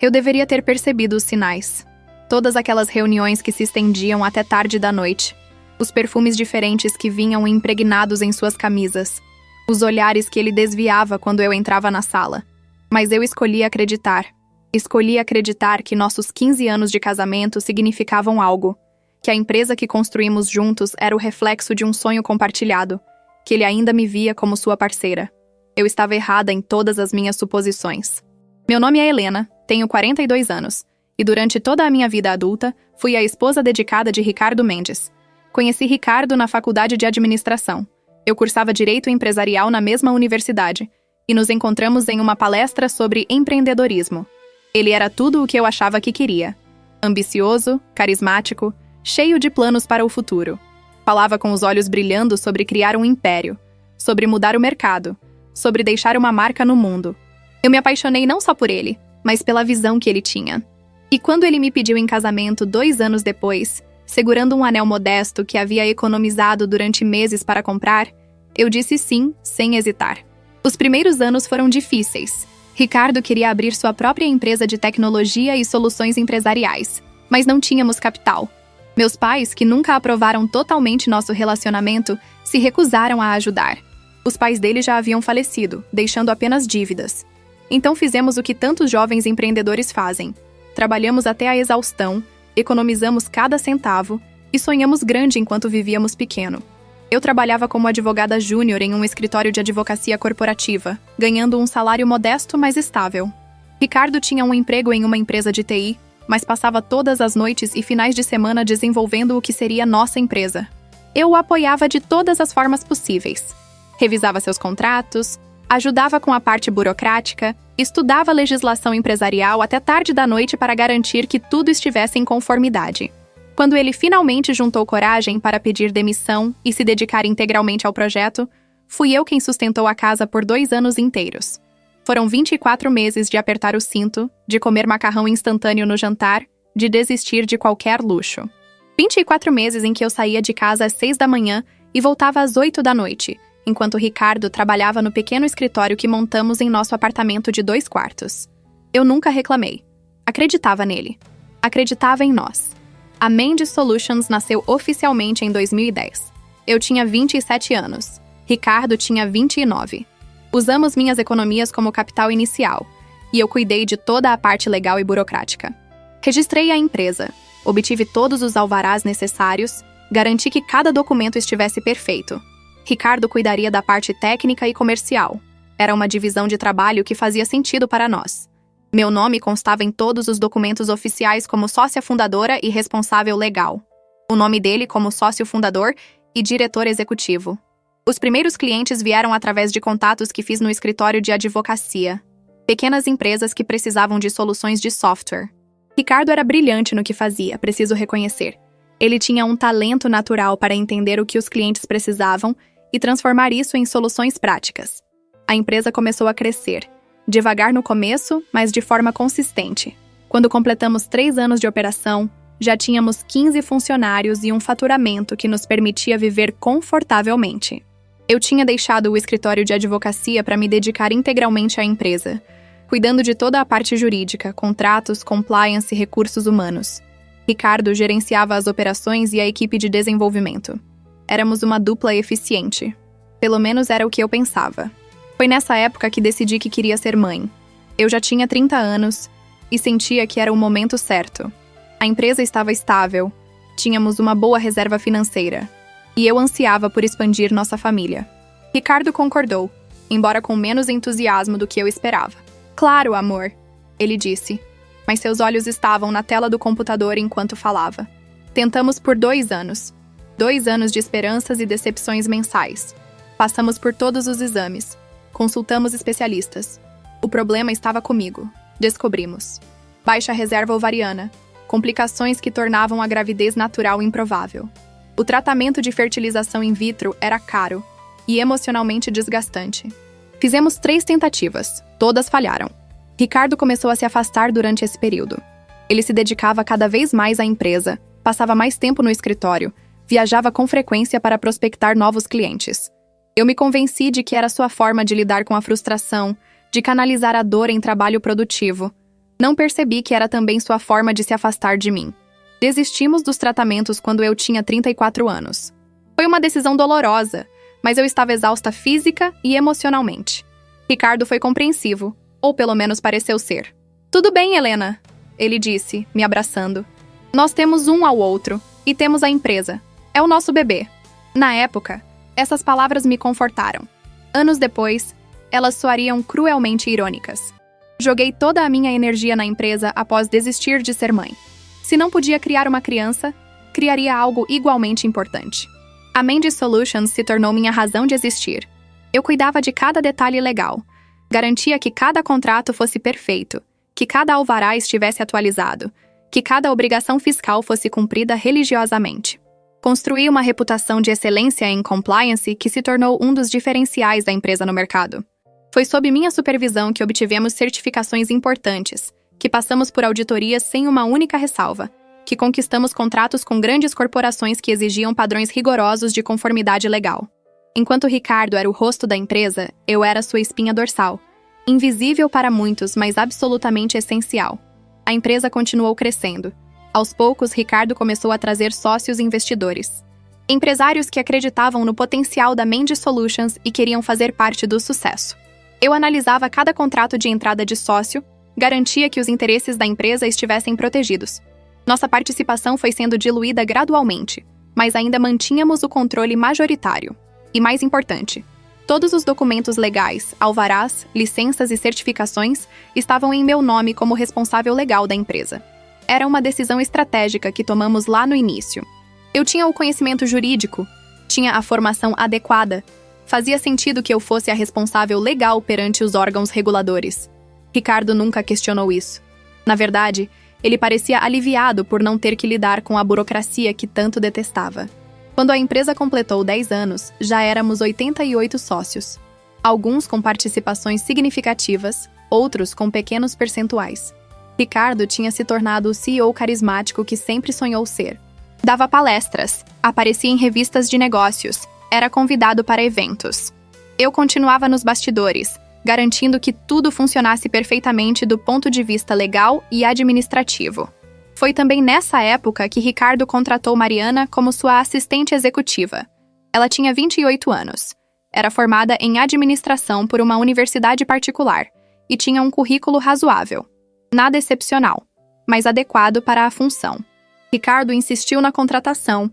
Eu deveria ter percebido os sinais. Todas aquelas reuniões que se estendiam até tarde da noite. Os perfumes diferentes que vinham impregnados em suas camisas. Os olhares que ele desviava quando eu entrava na sala. Mas eu escolhi acreditar. Escolhi acreditar que nossos 15 anos de casamento significavam algo. Que a empresa que construímos juntos era o reflexo de um sonho compartilhado. Que ele ainda me via como sua parceira. Eu estava errada em todas as minhas suposições. Meu nome é Helena, tenho 42 anos. E durante toda a minha vida adulta, fui a esposa dedicada de Ricardo Mendes. Conheci Ricardo na faculdade de administração. Eu cursava Direito Empresarial na mesma universidade. E nos encontramos em uma palestra sobre empreendedorismo. Ele era tudo o que eu achava que queria. Ambicioso, carismático, cheio de planos para o futuro. Falava com os olhos brilhando sobre criar um império, sobre mudar o mercado, sobre deixar uma marca no mundo. Eu me apaixonei não só por ele, mas pela visão que ele tinha. E quando ele me pediu em casamento 2 anos depois, segurando um anel modesto que havia economizado durante meses para comprar, eu disse sim, sem hesitar. Os primeiros anos foram difíceis. Ricardo queria abrir sua própria empresa de tecnologia e soluções empresariais, mas não tínhamos capital. Meus pais, que nunca aprovaram totalmente nosso relacionamento, se recusaram a ajudar. Os pais dele já haviam falecido, deixando apenas dívidas. Então fizemos o que tantos jovens empreendedores fazem. Trabalhamos até a exaustão, economizamos cada centavo e sonhamos grande enquanto vivíamos pequeno. Eu trabalhava como advogada júnior em um escritório de advocacia corporativa, ganhando um salário modesto, mas estável. Ricardo tinha um emprego em uma empresa de TI, mas passava todas as noites e finais de semana desenvolvendo o que seria nossa empresa. Eu o apoiava de todas as formas possíveis. Revisava seus contratos, ajudava com a parte burocrática, estudava legislação empresarial até tarde da noite para garantir que tudo estivesse em conformidade. Quando ele finalmente juntou coragem para pedir demissão e se dedicar integralmente ao projeto, fui eu quem sustentou a casa por 2 anos inteiros. Foram 24 meses de apertar o cinto, de comer macarrão instantâneo no jantar, de desistir de qualquer luxo. 24 meses em que eu saía de casa às 6 da manhã e voltava às 8 da noite, enquanto Ricardo trabalhava no pequeno escritório que montamos em nosso apartamento de 2 quartos. Eu nunca reclamei. Acreditava nele. Acreditava em nós. A Mendes Solutions nasceu oficialmente em 2010. Eu tinha 27 anos. Ricardo tinha 29. Usamos minhas economias como capital inicial, e eu cuidei de toda a parte legal e burocrática. Registrei a empresa, obtive todos os alvarás necessários, garanti que cada documento estivesse perfeito. Ricardo cuidaria da parte técnica e comercial. Era uma divisão de trabalho que fazia sentido para nós. Meu nome constava em todos os documentos oficiais como sócia fundadora e responsável legal. O nome dele como sócio fundador e diretor executivo. Os primeiros clientes vieram através de contatos que fiz no escritório de advocacia. Pequenas empresas que precisavam de soluções de software. Ricardo era brilhante no que fazia, preciso reconhecer. Ele tinha um talento natural para entender o que os clientes precisavam e transformar isso em soluções práticas. A empresa começou a crescer. Devagar no começo, mas de forma consistente. Quando completamos 3 anos de operação, já tínhamos 15 funcionários e um faturamento que nos permitia viver confortavelmente. Eu tinha deixado o escritório de advocacia para me dedicar integralmente à empresa, cuidando de toda a parte jurídica, contratos, compliance e recursos humanos. Ricardo gerenciava as operações e a equipe de desenvolvimento. Éramos uma dupla eficiente. Pelo menos era o que eu pensava. Foi nessa época que decidi que queria ser mãe. Eu já tinha 30 anos e sentia que era o momento certo. A empresa estava estável, tínhamos uma boa reserva financeira e eu ansiava por expandir nossa família. Ricardo concordou, embora com menos entusiasmo do que eu esperava. Claro, amor, ele disse, mas seus olhos estavam na tela do computador enquanto falava. Tentamos por 2 anos. 2 anos de esperanças e decepções mensais. Passamos por todos os exames. Consultamos especialistas. O problema estava comigo. Descobrimos. Baixa reserva ovariana. Complicações que tornavam a gravidez natural improvável. O tratamento de fertilização in vitro era caro e emocionalmente desgastante. Fizemos 3 tentativas. Todas falharam. Ricardo começou a se afastar durante esse período. Ele se dedicava cada vez mais à empresa, passava mais tempo no escritório, viajava com frequência para prospectar novos clientes. Eu me convenci de que era sua forma de lidar com a frustração, de canalizar a dor em trabalho produtivo. Não percebi que era também sua forma de se afastar de mim. Desistimos dos tratamentos quando eu tinha 34 anos. Foi uma decisão dolorosa, mas eu estava exausta física e emocionalmente. Ricardo foi compreensivo, ou pelo menos pareceu ser. "Tudo bem, Helena", ele disse, me abraçando. "Nós temos um ao outro, e temos a empresa. É o nosso bebê." Na época, essas palavras me confortaram. Anos depois, elas soariam cruelmente irônicas. Joguei toda a minha energia na empresa após desistir de ser mãe. Se não podia criar uma criança, criaria algo igualmente importante. A Mandy Solutions se tornou minha razão de existir. Eu cuidava de cada detalhe legal. Garantia que cada contrato fosse perfeito, que cada alvará estivesse atualizado, que cada obrigação fiscal fosse cumprida religiosamente. Construí uma reputação de excelência em compliance que se tornou um dos diferenciais da empresa no mercado. Foi sob minha supervisão que obtivemos certificações importantes, que passamos por auditorias sem uma única ressalva, que conquistamos contratos com grandes corporações que exigiam padrões rigorosos de conformidade legal. Enquanto Ricardo era o rosto da empresa, eu era sua espinha dorsal. Invisível para muitos, mas absolutamente essencial. A empresa continuou crescendo. Aos poucos, Ricardo começou a trazer sócios e investidores. Empresários que acreditavam no potencial da Mandy Solutions e queriam fazer parte do sucesso. Eu analisava cada contrato de entrada de sócio, garantia que os interesses da empresa estivessem protegidos. Nossa participação foi sendo diluída gradualmente, mas ainda mantínhamos o controle majoritário. E mais importante, todos os documentos legais, alvarás, licenças e certificações estavam em meu nome como responsável legal da empresa. Era uma decisão estratégica que tomamos lá no início. Eu tinha o conhecimento jurídico, tinha a formação adequada. Fazia sentido que eu fosse a responsável legal perante os órgãos reguladores. Ricardo nunca questionou isso. Na verdade, ele parecia aliviado por não ter que lidar com a burocracia que tanto detestava. Quando a empresa completou 10 anos, já éramos 88 sócios. Alguns com participações significativas, outros com pequenos percentuais. Ricardo tinha se tornado o CEO carismático que sempre sonhou ser. Dava palestras, aparecia em revistas de negócios, era convidado para eventos. Eu continuava nos bastidores, garantindo que tudo funcionasse perfeitamente do ponto de vista legal e administrativo. Foi também nessa época que Ricardo contratou Mariana como sua assistente executiva. Ela tinha 28 anos. Era formada em administração por uma universidade particular e tinha um currículo razoável. Nada excepcional, mas adequado para a função. Ricardo insistiu na contratação,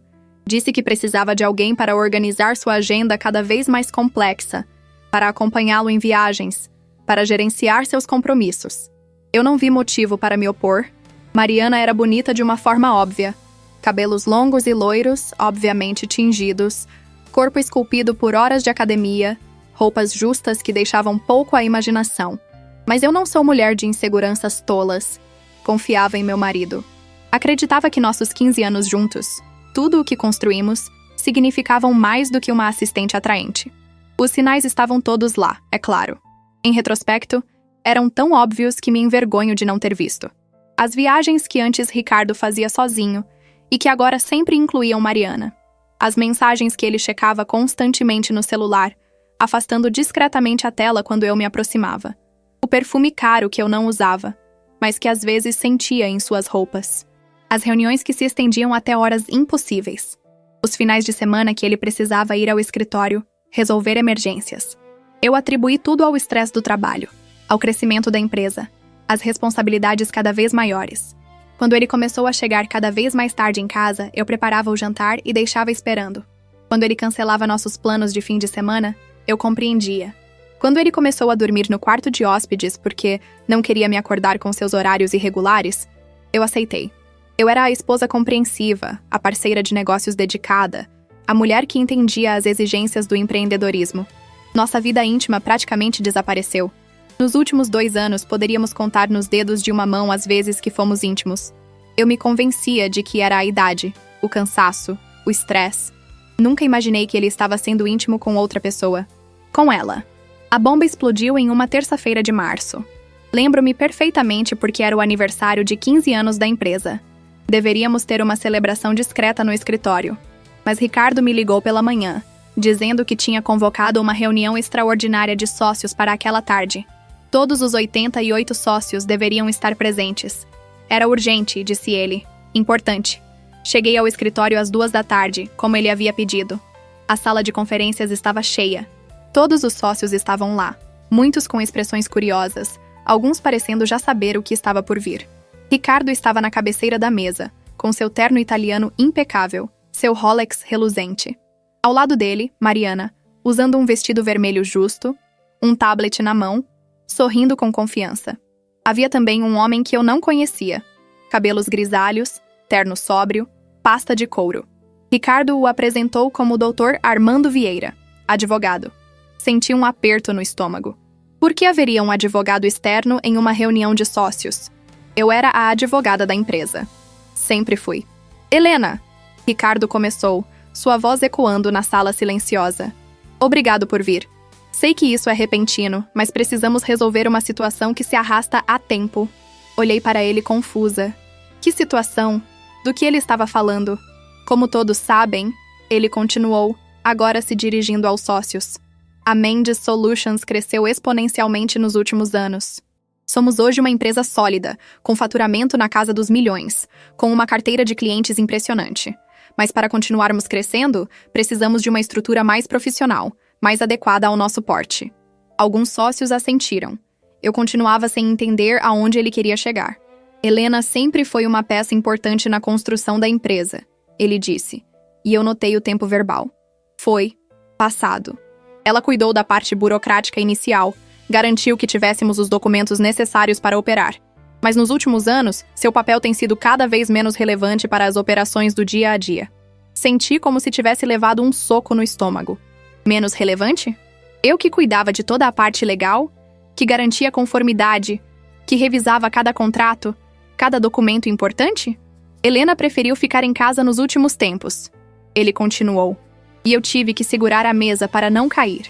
disse que precisava de alguém para organizar sua agenda cada vez mais complexa, para acompanhá-lo em viagens, para gerenciar seus compromissos. Eu não vi motivo para me opor. Mariana era bonita de uma forma óbvia. Cabelos longos e loiros, obviamente tingidos, corpo esculpido por horas de academia, roupas justas que deixavam pouco à imaginação. Mas eu não sou mulher de inseguranças tolas. Confiava em meu marido. Acreditava que nossos 15 anos juntos, tudo o que construímos, significavam mais do que uma assistente atraente. Os sinais estavam todos lá, é claro. Em retrospecto, eram tão óbvios que me envergonho de não ter visto. As viagens que antes Ricardo fazia sozinho e que agora sempre incluíam Mariana. As mensagens que ele checava constantemente no celular, afastando discretamente a tela quando eu me aproximava. O perfume caro que eu não usava, mas que às vezes sentia em suas roupas. As reuniões que se estendiam até horas impossíveis. Os finais de semana que ele precisava ir ao escritório, resolver emergências. Eu atribuí tudo ao estresse do trabalho, ao crescimento da empresa, às responsabilidades cada vez maiores. Quando ele começou a chegar cada vez mais tarde em casa, eu preparava o jantar e deixava esperando. Quando ele cancelava nossos planos de fim de semana, eu compreendia. Quando ele começou a dormir no quarto de hóspedes porque não queria me acordar com seus horários irregulares, eu aceitei. Eu era a esposa compreensiva, a parceira de negócios dedicada, a mulher que entendia as exigências do empreendedorismo. Nossa vida íntima praticamente desapareceu. Nos últimos 2 anos, poderíamos contar nos dedos de uma mão as vezes que fomos íntimos. Eu me convencia de que era a idade, o cansaço, o estresse. Nunca imaginei que ele estava sendo íntimo com outra pessoa. Com ela. A bomba explodiu em uma terça-feira de março. Lembro-me perfeitamente porque era o aniversário de 15 anos da empresa. Deveríamos ter uma celebração discreta no escritório. Mas Ricardo me ligou pela manhã, dizendo que tinha convocado uma reunião extraordinária de sócios para aquela tarde. Todos os 88 sócios deveriam estar presentes. Era urgente, disse ele. Importante. Cheguei ao escritório às 2 da tarde, como ele havia pedido. A sala de conferências estava cheia. Todos os sócios estavam lá, muitos com expressões curiosas, alguns parecendo já saber o que estava por vir. Ricardo estava na cabeceira da mesa, com seu terno italiano impecável, seu Rolex reluzente. Ao lado dele, Mariana, usando um vestido vermelho justo, um tablet na mão, sorrindo com confiança. Havia também um homem que eu não conhecia. Cabelos grisalhos, terno sóbrio, pasta de couro. Ricardo o apresentou como o Dr. Armando Vieira, advogado. Senti um aperto no estômago. Por que haveria um advogado externo em uma reunião de sócios? Eu era a advogada da empresa. Sempre fui. Helena! Ricardo começou, sua voz ecoando na sala silenciosa. Obrigado por vir. Sei que isso é repentino, mas precisamos resolver uma situação que se arrasta há tempo. Olhei para ele confusa. Que situação? Do que ele estava falando? Como todos sabem, ele continuou, agora se dirigindo aos sócios. A Mendes Solutions cresceu exponencialmente nos últimos anos. Somos hoje uma empresa sólida, com faturamento na casa dos milhões, com uma carteira de clientes impressionante. Mas para continuarmos crescendo, precisamos de uma estrutura mais profissional, mais adequada ao nosso porte. Alguns sócios assentiram. Eu continuava sem entender aonde ele queria chegar. Helena sempre foi uma peça importante na construção da empresa, ele disse, e eu notei o tempo verbal. Foi passado. Ela cuidou da parte burocrática inicial, garantiu que tivéssemos os documentos necessários para operar. Mas nos últimos anos, seu papel tem sido cada vez menos relevante para as operações do dia a dia. Senti como se tivesse levado um soco no estômago. Menos relevante? Eu que cuidava de toda a parte legal, que garantia conformidade, que revisava cada contrato, cada documento importante? Helena preferiu ficar em casa nos últimos tempos. Ele continuou. E eu tive que segurar a mesa para não cair.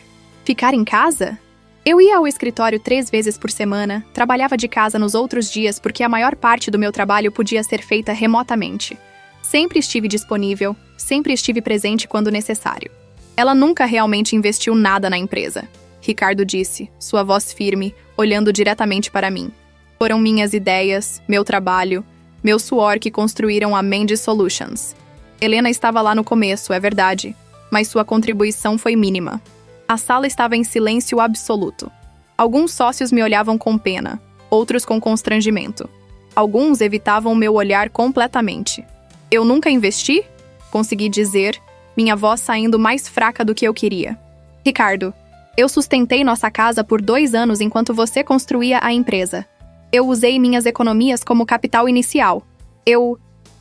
Ficar em casa? Eu ia ao escritório 3 vezes por semana, trabalhava de casa nos outros dias porque a maior parte do meu trabalho podia ser feita remotamente. Sempre estive disponível, sempre estive presente quando necessário. Ela nunca realmente investiu nada na empresa, Ricardo disse, sua voz firme, olhando diretamente para mim. Foram minhas ideias, meu trabalho, meu suor que construíram a Mendes Solutions. Helena estava lá no começo, é verdade, mas sua contribuição foi mínima. A sala estava em silêncio absoluto. Alguns sócios me olhavam com pena, outros com constrangimento. Alguns evitavam meu olhar completamente. Eu nunca investi? Consegui dizer, minha voz saindo mais fraca do que eu queria. Ricardo, eu sustentei nossa casa por 2 anos enquanto você construía a empresa. Eu usei minhas economias como capital inicial.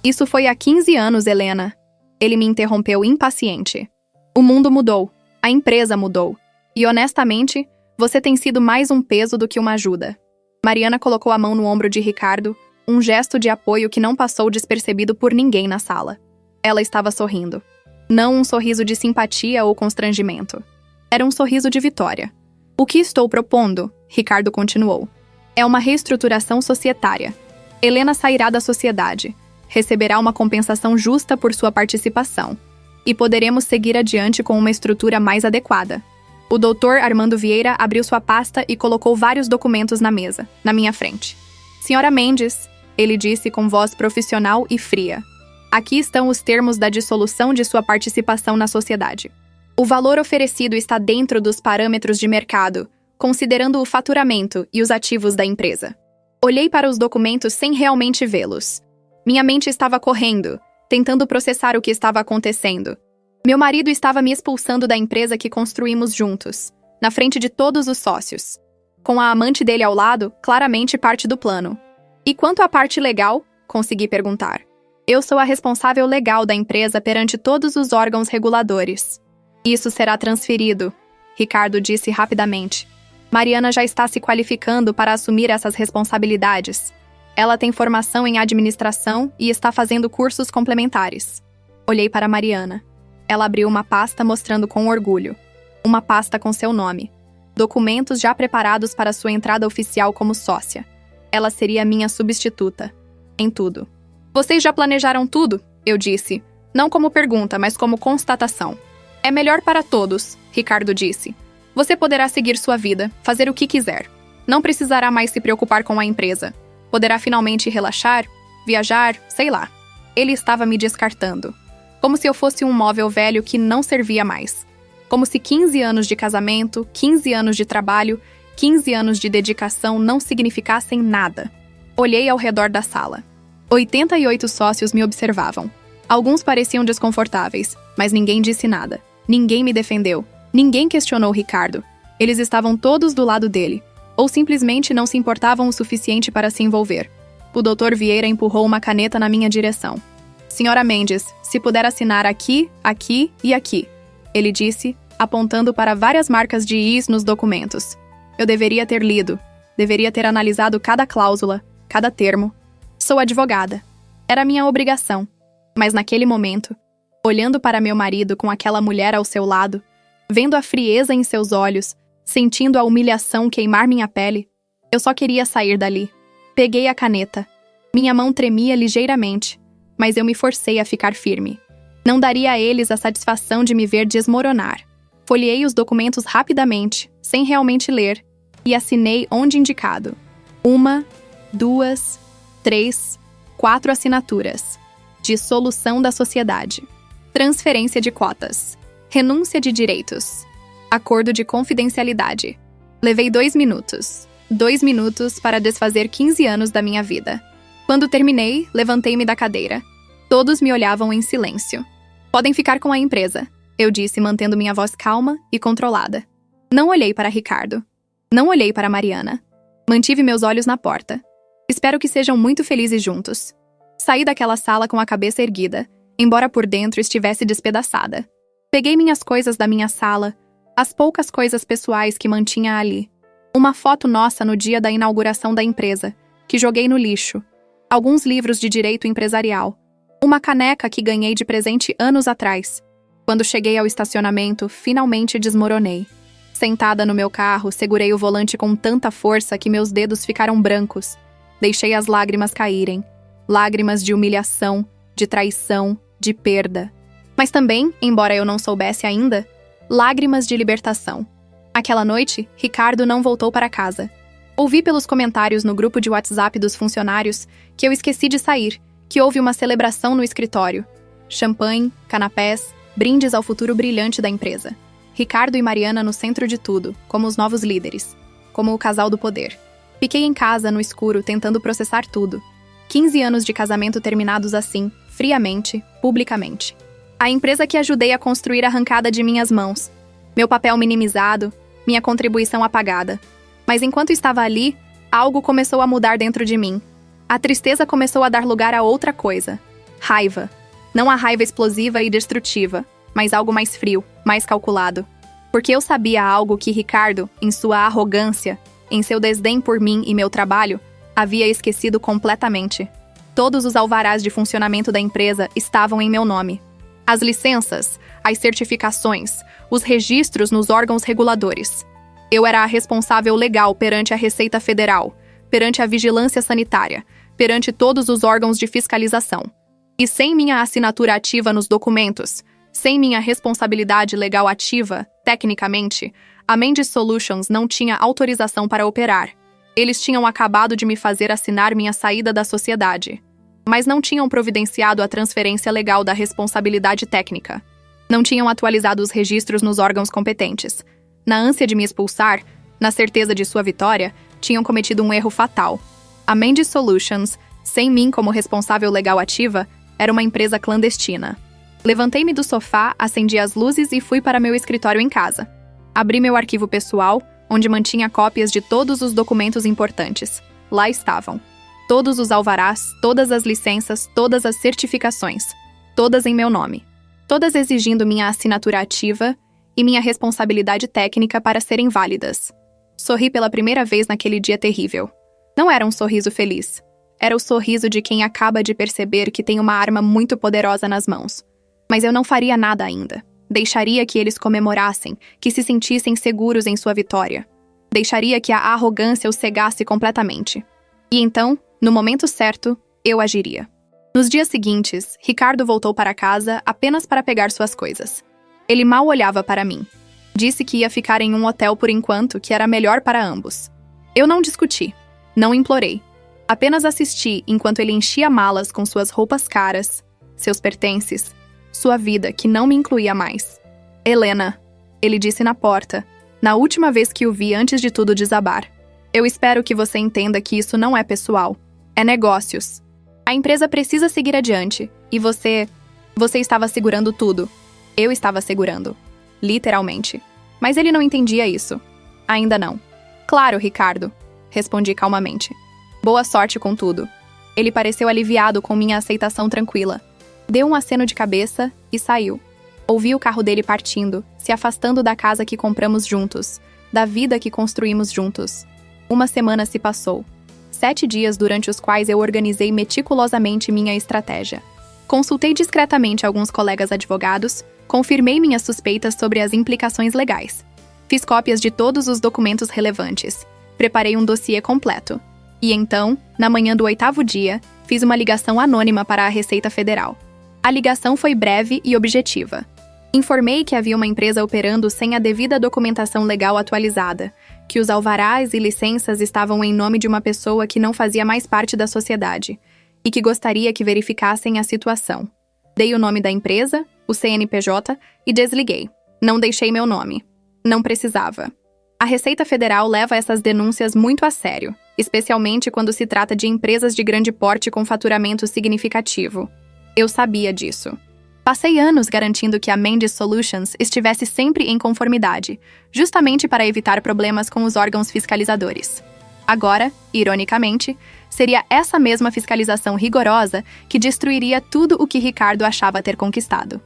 Isso foi há 15 anos, Helena. Ele me interrompeu impaciente. O mundo mudou. A empresa mudou. E, honestamente, você tem sido mais um peso do que uma ajuda. Mariana colocou a mão no ombro de Ricardo, um gesto de apoio que não passou despercebido por ninguém na sala. Ela estava sorrindo. Não um sorriso de simpatia ou constrangimento. Era um sorriso de vitória. O que estou propondo, Ricardo continuou, é uma reestruturação societária. Helena sairá da sociedade, receberá uma compensação justa por sua participação, e poderemos seguir adiante com uma estrutura mais adequada. O Dr. Armando Vieira abriu sua pasta e colocou vários documentos na mesa, na minha frente. Senhora Mendes, ele disse com voz profissional e fria. Aqui estão os termos da dissolução de sua participação na sociedade. O valor oferecido está dentro dos parâmetros de mercado, considerando o faturamento e os ativos da empresa. Olhei para os documentos sem realmente vê-los. Minha mente estava correndo, tentando processar o que estava acontecendo. Meu marido estava me expulsando da empresa que construímos juntos, na frente de todos os sócios. Com a amante dele ao lado, claramente parte do plano. E quanto à parte legal? Consegui perguntar. Eu sou a responsável legal da empresa perante todos os órgãos reguladores. Isso será transferido, Ricardo disse rapidamente. Mariana já está se qualificando para assumir essas responsabilidades. Ela tem formação em administração e está fazendo cursos complementares. Olhei para Mariana. Ela abriu uma pasta mostrando com orgulho. Uma pasta com seu nome. Documentos já preparados para sua entrada oficial como sócia. Ela seria minha substituta. Em tudo. Vocês já planejaram tudo? Eu disse. Não como pergunta, mas como constatação. É melhor para todos, Ricardo disse. Você poderá seguir sua vida, fazer o que quiser. Não precisará mais se preocupar com a empresa. Poderá finalmente relaxar, viajar, sei lá. Ele estava me descartando. Como se eu fosse um móvel velho que não servia mais. Como se 15 anos de casamento, 15 anos de trabalho, 15 anos de dedicação não significassem nada. Olhei ao redor da sala. 88 sócios me observavam. Alguns pareciam desconfortáveis, mas ninguém disse nada. Ninguém me defendeu. Ninguém questionou Ricardo. Eles estavam todos do lado dele, ou simplesmente não se importavam o suficiente para se envolver. O Dr. Vieira empurrou uma caneta na minha direção. Senhora Mendes, se puder assinar aqui, aqui e aqui, ele disse, apontando para várias marcas de Is nos documentos. Eu deveria ter lido, deveria ter analisado cada cláusula, cada termo. Sou advogada. Era minha obrigação. Mas naquele momento, olhando para meu marido com aquela mulher ao seu lado, vendo a frieza em seus olhos, sentindo a humilhação queimar minha pele, eu só queria sair dali. Peguei a caneta. Minha mão tremia ligeiramente, mas eu me forcei a ficar firme. Não daria a eles a satisfação de me ver desmoronar. Folheei os documentos rapidamente, sem realmente ler, e assinei onde indicado. 1, 2, 3, 4 assinaturas. Dissolução da sociedade. Transferência de cotas. Renúncia de direitos. Acordo de confidencialidade. Levei 2 minutos. 2 minutos para desfazer 15 anos da minha vida. Quando terminei, levantei-me da cadeira. Todos me olhavam em silêncio. Podem ficar com a empresa, eu disse, mantendo minha voz calma e controlada. Não olhei para Ricardo. Não olhei para Mariana. Mantive meus olhos na porta. Espero que sejam muito felizes juntos. Saí daquela sala com a cabeça erguida, embora por dentro estivesse despedaçada. Peguei minhas coisas da minha sala, as poucas coisas pessoais que mantinha ali. Uma foto nossa no dia da inauguração da empresa, que joguei no lixo. Alguns livros de direito empresarial. Uma caneca que ganhei de presente anos atrás. Quando cheguei ao estacionamento, finalmente desmoronei. Sentada no meu carro, segurei o volante com tanta força que meus dedos ficaram brancos. Deixei as lágrimas caírem. Lágrimas de humilhação, de traição, de perda. Mas também, embora eu não soubesse ainda, lágrimas de libertação. Aquela noite, Ricardo não voltou para casa. Ouvi pelos comentários no grupo de WhatsApp dos funcionários que eu esqueci de sair, que houve uma celebração no escritório. Champanhe, canapés, brindes ao futuro brilhante da empresa. Ricardo e Mariana no centro de tudo, como os novos líderes, como o casal do poder. Fiquei em casa, no escuro, tentando processar tudo. 15 anos de casamento terminados assim, friamente, publicamente. A empresa que ajudei a construir arrancada de minhas mãos. Meu papel minimizado, minha contribuição apagada. Mas enquanto estava ali, algo começou a mudar dentro de mim. A tristeza começou a dar lugar a outra coisa. Raiva. Não a raiva explosiva e destrutiva, mas algo mais frio, mais calculado. Porque eu sabia algo que Ricardo, em sua arrogância, em seu desdém por mim e meu trabalho, havia esquecido completamente. Todos os alvarás de funcionamento da empresa estavam em meu nome. As licenças, as certificações, os registros nos órgãos reguladores. Eu era a responsável legal perante a Receita Federal, perante a Vigilância Sanitária, perante todos os órgãos de fiscalização. E sem minha assinatura ativa nos documentos, sem minha responsabilidade legal ativa, tecnicamente, a Mendes Solutions não tinha autorização para operar. Eles tinham acabado de me fazer assinar minha saída da sociedade. Mas não tinham providenciado a transferência legal da responsabilidade técnica. Não tinham atualizado os registros nos órgãos competentes. Na ânsia de me expulsar, na certeza de sua vitória, tinham cometido um erro fatal. A Mendes Solutions, sem mim como responsável legal ativa, era uma empresa clandestina. Levantei-me do sofá, acendi as luzes e fui para meu escritório em casa. Abri meu arquivo pessoal, onde mantinha cópias de todos os documentos importantes. Lá estavam. Todos os alvarás, todas as licenças, todas as certificações. Todas em meu nome. Todas exigindo minha assinatura ativa e minha responsabilidade técnica para serem válidas. Sorri pela primeira vez naquele dia terrível. Não era um sorriso feliz. Era o sorriso de quem acaba de perceber que tem uma arma muito poderosa nas mãos. Mas eu não faria nada ainda. Deixaria que eles comemorassem, que se sentissem seguros em sua vitória. Deixaria que a arrogância os cegasse completamente. E então, no momento certo, eu agiria. Nos dias seguintes, Ricardo voltou para casa apenas para pegar suas coisas. Ele mal olhava para mim. Disse que ia ficar em um hotel por enquanto, que era melhor para ambos. Eu não discuti, não implorei. Apenas assisti enquanto ele enchia malas com suas roupas caras, seus pertences, sua vida que não me incluía mais. Helena, ele disse na porta, na última vez que o vi antes de tudo desabar. Eu espero que você entenda que isso não é pessoal. É negócios. A empresa precisa seguir adiante, e você estava segurando tudo. Eu estava segurando. Literalmente. Mas ele não entendia isso. Ainda não. Claro, Ricardo, respondi calmamente. Boa sorte com tudo. Ele pareceu aliviado com minha aceitação tranquila. Deu um aceno de cabeça e saiu. Ouvi o carro dele partindo, se afastando da casa que compramos juntos, da vida que construímos juntos. Uma semana se passou. 7 dias durante os quais eu organizei meticulosamente minha estratégia. Consultei discretamente alguns colegas advogados, confirmei minhas suspeitas sobre as implicações legais. Fiz cópias de todos os documentos relevantes. Preparei um dossiê completo. E então, na manhã do 8º dia, fiz uma ligação anônima para a Receita Federal. A ligação foi breve e objetiva. Informei que havia uma empresa operando sem a devida documentação legal atualizada, que os alvarás e licenças estavam em nome de uma pessoa que não fazia mais parte da sociedade, e que gostaria que verificassem a situação. Dei o nome da empresa, o CNPJ, e desliguei. Não deixei meu nome. Não precisava. A Receita Federal leva essas denúncias muito a sério, especialmente quando se trata de empresas de grande porte com faturamento significativo. Eu sabia disso. Passei anos garantindo que a Mendes Solutions estivesse sempre em conformidade, justamente para evitar problemas com os órgãos fiscalizadores. Agora, ironicamente, seria essa mesma fiscalização rigorosa que destruiria tudo o que Ricardo achava ter conquistado.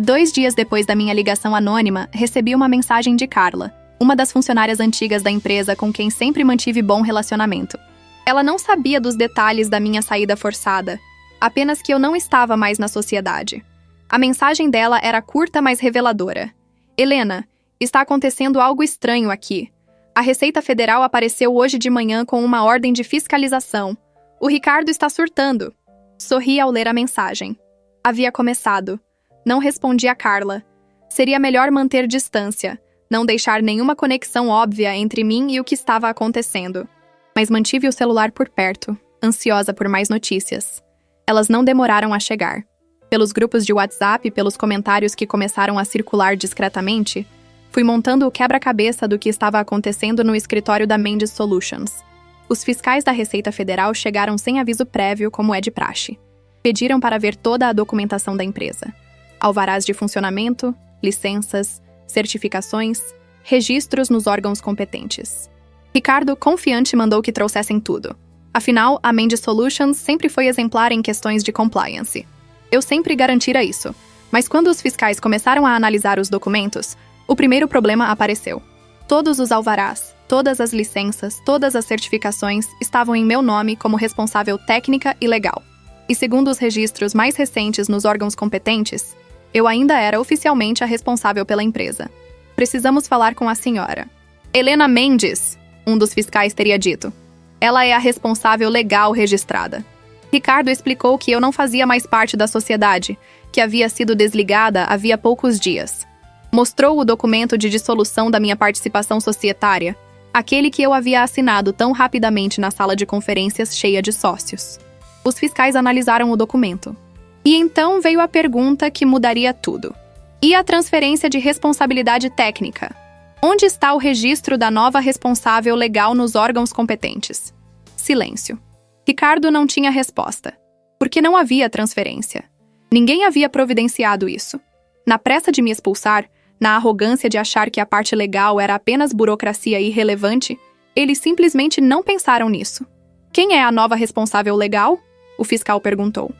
2 dias depois da minha ligação anônima, recebi uma mensagem de Carla, uma das funcionárias antigas da empresa com quem sempre mantive bom relacionamento. Ela não sabia dos detalhes da minha saída forçada, apenas que eu não estava mais na sociedade. A mensagem dela era curta, mas reveladora. Helena, está acontecendo algo estranho aqui. A Receita Federal apareceu hoje de manhã com uma ordem de fiscalização. O Ricardo está surtando. Sorri ao ler a mensagem. Havia começado. Não respondi a Carla. Seria melhor manter distância, não deixar nenhuma conexão óbvia entre mim e o que estava acontecendo. Mas mantive o celular por perto, ansiosa por mais notícias. Elas não demoraram a chegar. Pelos grupos de WhatsApp e pelos comentários que começaram a circular discretamente, fui montando o quebra-cabeça do que estava acontecendo no escritório da Mendes Solutions. Os fiscais da Receita Federal chegaram sem aviso prévio, como é de praxe. Pediram para ver toda a documentação da empresa. Alvarás de funcionamento, licenças, certificações, registros nos órgãos competentes. Ricardo, confiante, mandou que trouxessem tudo. Afinal, a Mendes Solutions sempre foi exemplar em questões de compliance. Eu sempre garantira isso, mas quando os fiscais começaram a analisar os documentos, o primeiro problema apareceu. Todos os alvarás, todas as licenças, todas as certificações estavam em meu nome como responsável técnica e legal. E segundo os registros mais recentes nos órgãos competentes, eu ainda era oficialmente a responsável pela empresa. Precisamos falar com a senhora. Helena Mendes, um dos fiscais teria dito. Ela é a responsável legal registrada. Ricardo explicou que eu não fazia mais parte da sociedade, que havia sido desligada havia poucos dias. Mostrou o documento de dissolução da minha participação societária, aquele que eu havia assinado tão rapidamente na sala de conferências cheia de sócios. Os fiscais analisaram o documento. E então veio a pergunta que mudaria tudo. E a transferência de responsabilidade técnica? Onde está o registro da nova responsável legal nos órgãos competentes? Silêncio. Ricardo não tinha resposta, porque não havia transferência. Ninguém havia providenciado isso. Na pressa de me expulsar, na arrogância de achar que a parte legal era apenas burocracia irrelevante, eles simplesmente não pensaram nisso. Quem é a nova responsável legal? O fiscal perguntou.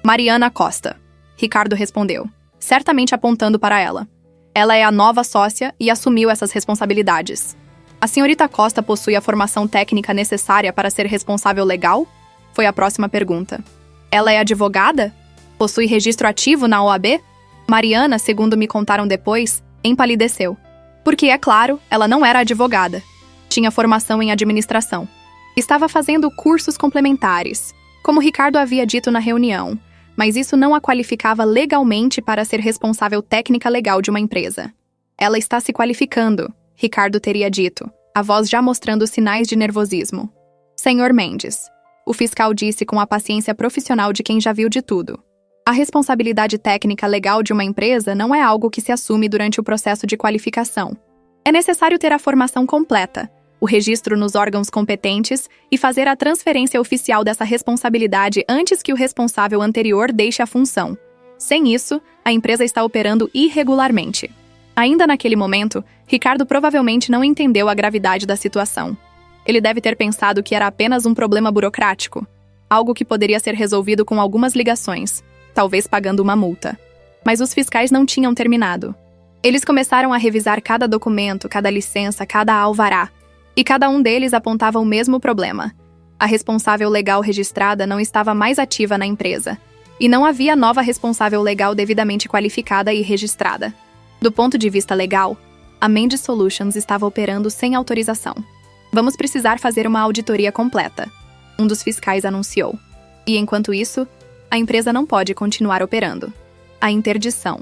Mariana Costa. Ricardo respondeu, certamente apontando para ela. Ela é a nova sócia e assumiu essas responsabilidades. A senhorita Costa possui a formação técnica necessária para ser responsável legal? Foi a próxima pergunta. Ela é advogada? Possui registro ativo na OAB? Mariana, segundo me contaram depois, empalideceu. Porque, é claro, ela não era advogada. Tinha formação em administração. Estava fazendo cursos complementares, como Ricardo havia dito na reunião, mas isso não a qualificava legalmente para ser responsável técnica legal de uma empresa. Ela está se qualificando, Ricardo teria dito, a voz já mostrando sinais de nervosismo. Senhor Mendes, o fiscal disse com a paciência profissional de quem já viu de tudo. A responsabilidade técnica legal de uma empresa não é algo que se assume durante o processo de qualificação. É necessário ter a formação completa, o registro nos órgãos competentes e fazer a transferência oficial dessa responsabilidade antes que o responsável anterior deixe a função. Sem isso, a empresa está operando irregularmente. Ainda naquele momento, Ricardo provavelmente não entendeu a gravidade da situação. Ele deve ter pensado que era apenas um problema burocrático, algo que poderia ser resolvido com algumas ligações, talvez pagando uma multa. Mas os fiscais não tinham terminado. Eles começaram a revisar cada documento, cada licença, cada alvará, e cada um deles apontava o mesmo problema. A responsável legal registrada não estava mais ativa na empresa, e não havia nova responsável legal devidamente qualificada e registrada. Do ponto de vista legal, a Mendes Solutions estava operando sem autorização. Vamos precisar fazer uma auditoria completa, um dos fiscais anunciou. E enquanto isso, a empresa não pode continuar operando. A interdição.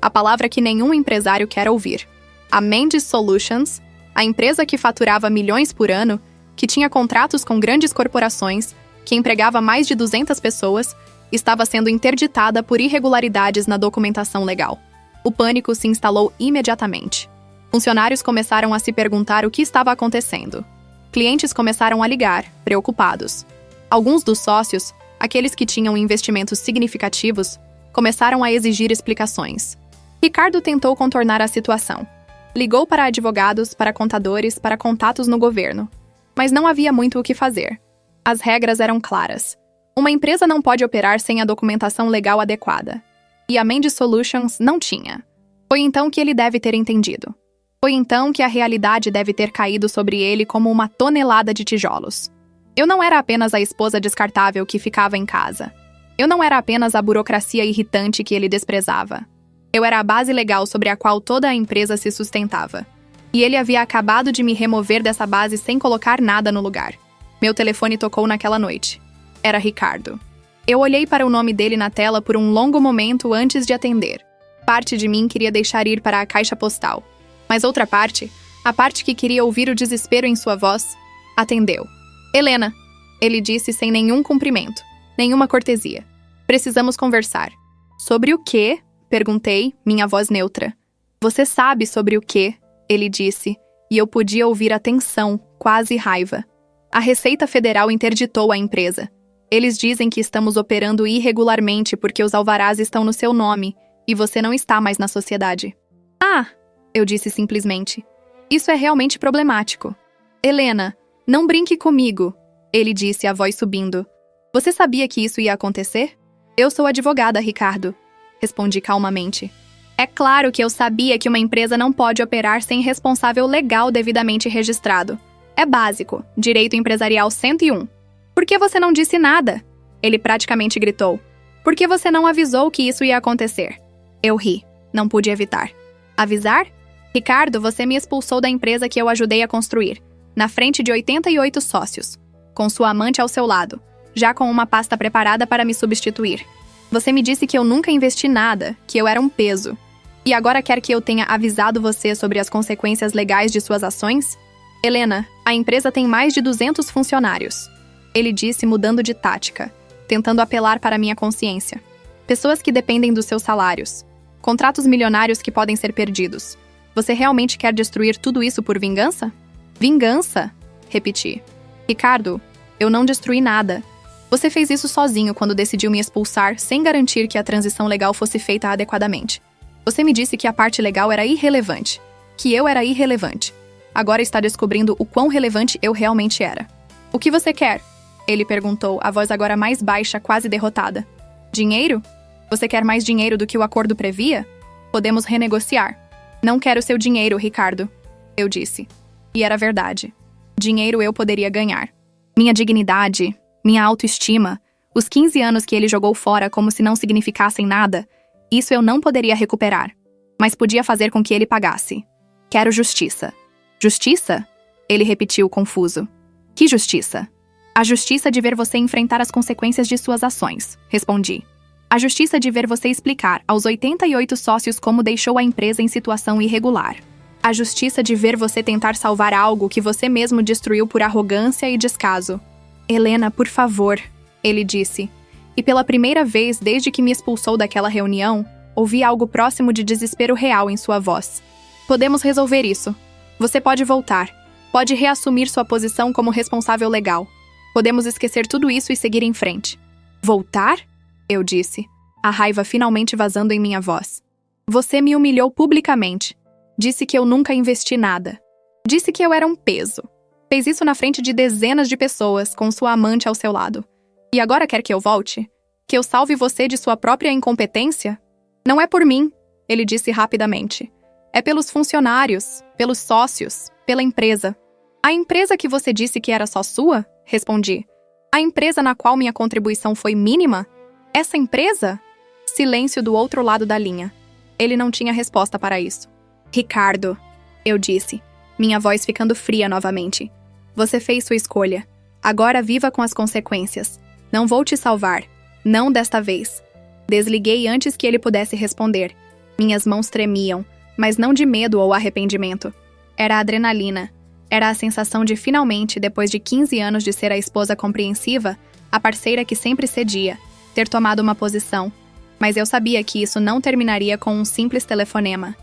A palavra que nenhum empresário quer ouvir. A Mendes Solutions, a empresa que faturava milhões por ano, que tinha contratos com grandes corporações, que empregava mais de 200 pessoas, estava sendo interditada por irregularidades na documentação legal. O pânico se instalou imediatamente. Funcionários começaram a se perguntar o que estava acontecendo. Clientes começaram a ligar, preocupados. Alguns dos sócios, aqueles que tinham investimentos significativos, começaram a exigir explicações. Ricardo tentou contornar a situação. Ligou para advogados, para contadores, para contatos no governo. Mas não havia muito o que fazer. As regras eram claras. Uma empresa não pode operar sem a documentação legal adequada. E a Mendes Solutions não tinha. Foi então que ele deve ter entendido. Foi então que a realidade deve ter caído sobre ele como uma tonelada de tijolos. Eu não era apenas a esposa descartável que ficava em casa. Eu não era apenas a burocracia irritante que ele desprezava. Eu era a base legal sobre a qual toda a empresa se sustentava. E ele havia acabado de me remover dessa base sem colocar nada no lugar. Meu telefone tocou naquela noite. Era Ricardo. Eu olhei para o nome dele na tela por um longo momento antes de atender. Parte de mim queria deixar ir para a caixa postal. Mas outra parte, a parte que queria ouvir o desespero em sua voz, atendeu. Helena, ele disse sem nenhum cumprimento, nenhuma cortesia. Precisamos conversar. Sobre o quê? Perguntei, minha voz neutra. Você sabe sobre o quê? Ele disse, e eu podia ouvir a tensão, quase raiva. A Receita Federal interditou a empresa. Eles dizem que estamos operando irregularmente porque os alvarás estão no seu nome e você não está mais na sociedade. Ah, eu disse simplesmente. Isso é realmente problemático. Helena, não brinque comigo, ele disse, a voz subindo. Você sabia que isso ia acontecer? Eu sou advogada, Ricardo, respondi calmamente. É claro que eu sabia que uma empresa não pode operar sem responsável legal devidamente registrado. É básico, direito empresarial 101. Por que você não disse nada? Ele praticamente gritou. Por que você não avisou que isso ia acontecer? Eu ri. Não pude evitar. Avisar? Ricardo, você me expulsou da empresa que eu ajudei a construir, na frente de 88 sócios, com sua amante ao seu lado, já com uma pasta preparada para me substituir. Você me disse que eu nunca investi nada, que eu era um peso. E agora quer que eu tenha avisado você sobre as consequências legais de suas ações? Helena, a empresa tem mais de 200 funcionários. Ele disse mudando de tática, tentando apelar para minha consciência. Pessoas que dependem dos seus salários. Contratos milionários que podem ser perdidos. Você realmente quer destruir tudo isso por vingança? Vingança? Repeti. Ricardo, eu não destruí nada. Você fez isso sozinho quando decidiu me expulsar sem garantir que a transição legal fosse feita adequadamente. Você me disse que a parte legal era irrelevante. Que eu era irrelevante. Agora está descobrindo o quão relevante eu realmente era. O que você quer? Ele perguntou, a voz agora mais baixa, quase derrotada. Dinheiro? Você quer mais dinheiro do que o acordo previa? Podemos renegociar. Não quero seu dinheiro, Ricardo, eu disse. E era verdade. Dinheiro eu poderia ganhar. Minha dignidade, minha autoestima, os 15 anos que ele jogou fora como se não significassem nada, isso eu não poderia recuperar. Mas podia fazer com que ele pagasse. Quero justiça. Justiça? Ele repetiu, confuso. Que justiça? A justiça de ver você enfrentar as consequências de suas ações, respondi. A justiça de ver você explicar aos 88 sócios como deixou a empresa em situação irregular. A justiça de ver você tentar salvar algo que você mesmo destruiu por arrogância e descaso. Helena, por favor, ele disse. E pela primeira vez desde que me expulsou daquela reunião, ouvi algo próximo de desespero real em sua voz. Podemos resolver isso. Você pode voltar. Pode reassumir sua posição como responsável legal. Podemos esquecer tudo isso e seguir em frente. Voltar? Eu disse, a raiva finalmente vazando em minha voz. Você me humilhou publicamente. Disse que eu nunca investi nada. Disse que eu era um peso. Fez isso na frente de dezenas de pessoas, com sua amante ao seu lado. E agora quer que eu volte? Que eu salve você de sua própria incompetência? Não é por mim, ele disse rapidamente. É pelos funcionários, pelos sócios, pela empresa. A empresa que você disse que era só sua? Respondi. A empresa na qual minha contribuição foi mínima? Essa empresa? Silêncio do outro lado da linha. Ele não tinha resposta para isso. Ricardo, eu disse, minha voz ficando fria novamente. Você fez sua escolha. Agora viva com as consequências. Não vou te salvar. Não desta vez. Desliguei antes que ele pudesse responder. Minhas mãos tremiam, mas não de medo ou arrependimento. Era a adrenalina. Era a sensação de finalmente, depois de 15 anos de ser a esposa compreensiva, a parceira que sempre cedia, ter tomado uma posição. Mas eu sabia que isso não terminaria com um simples telefonema.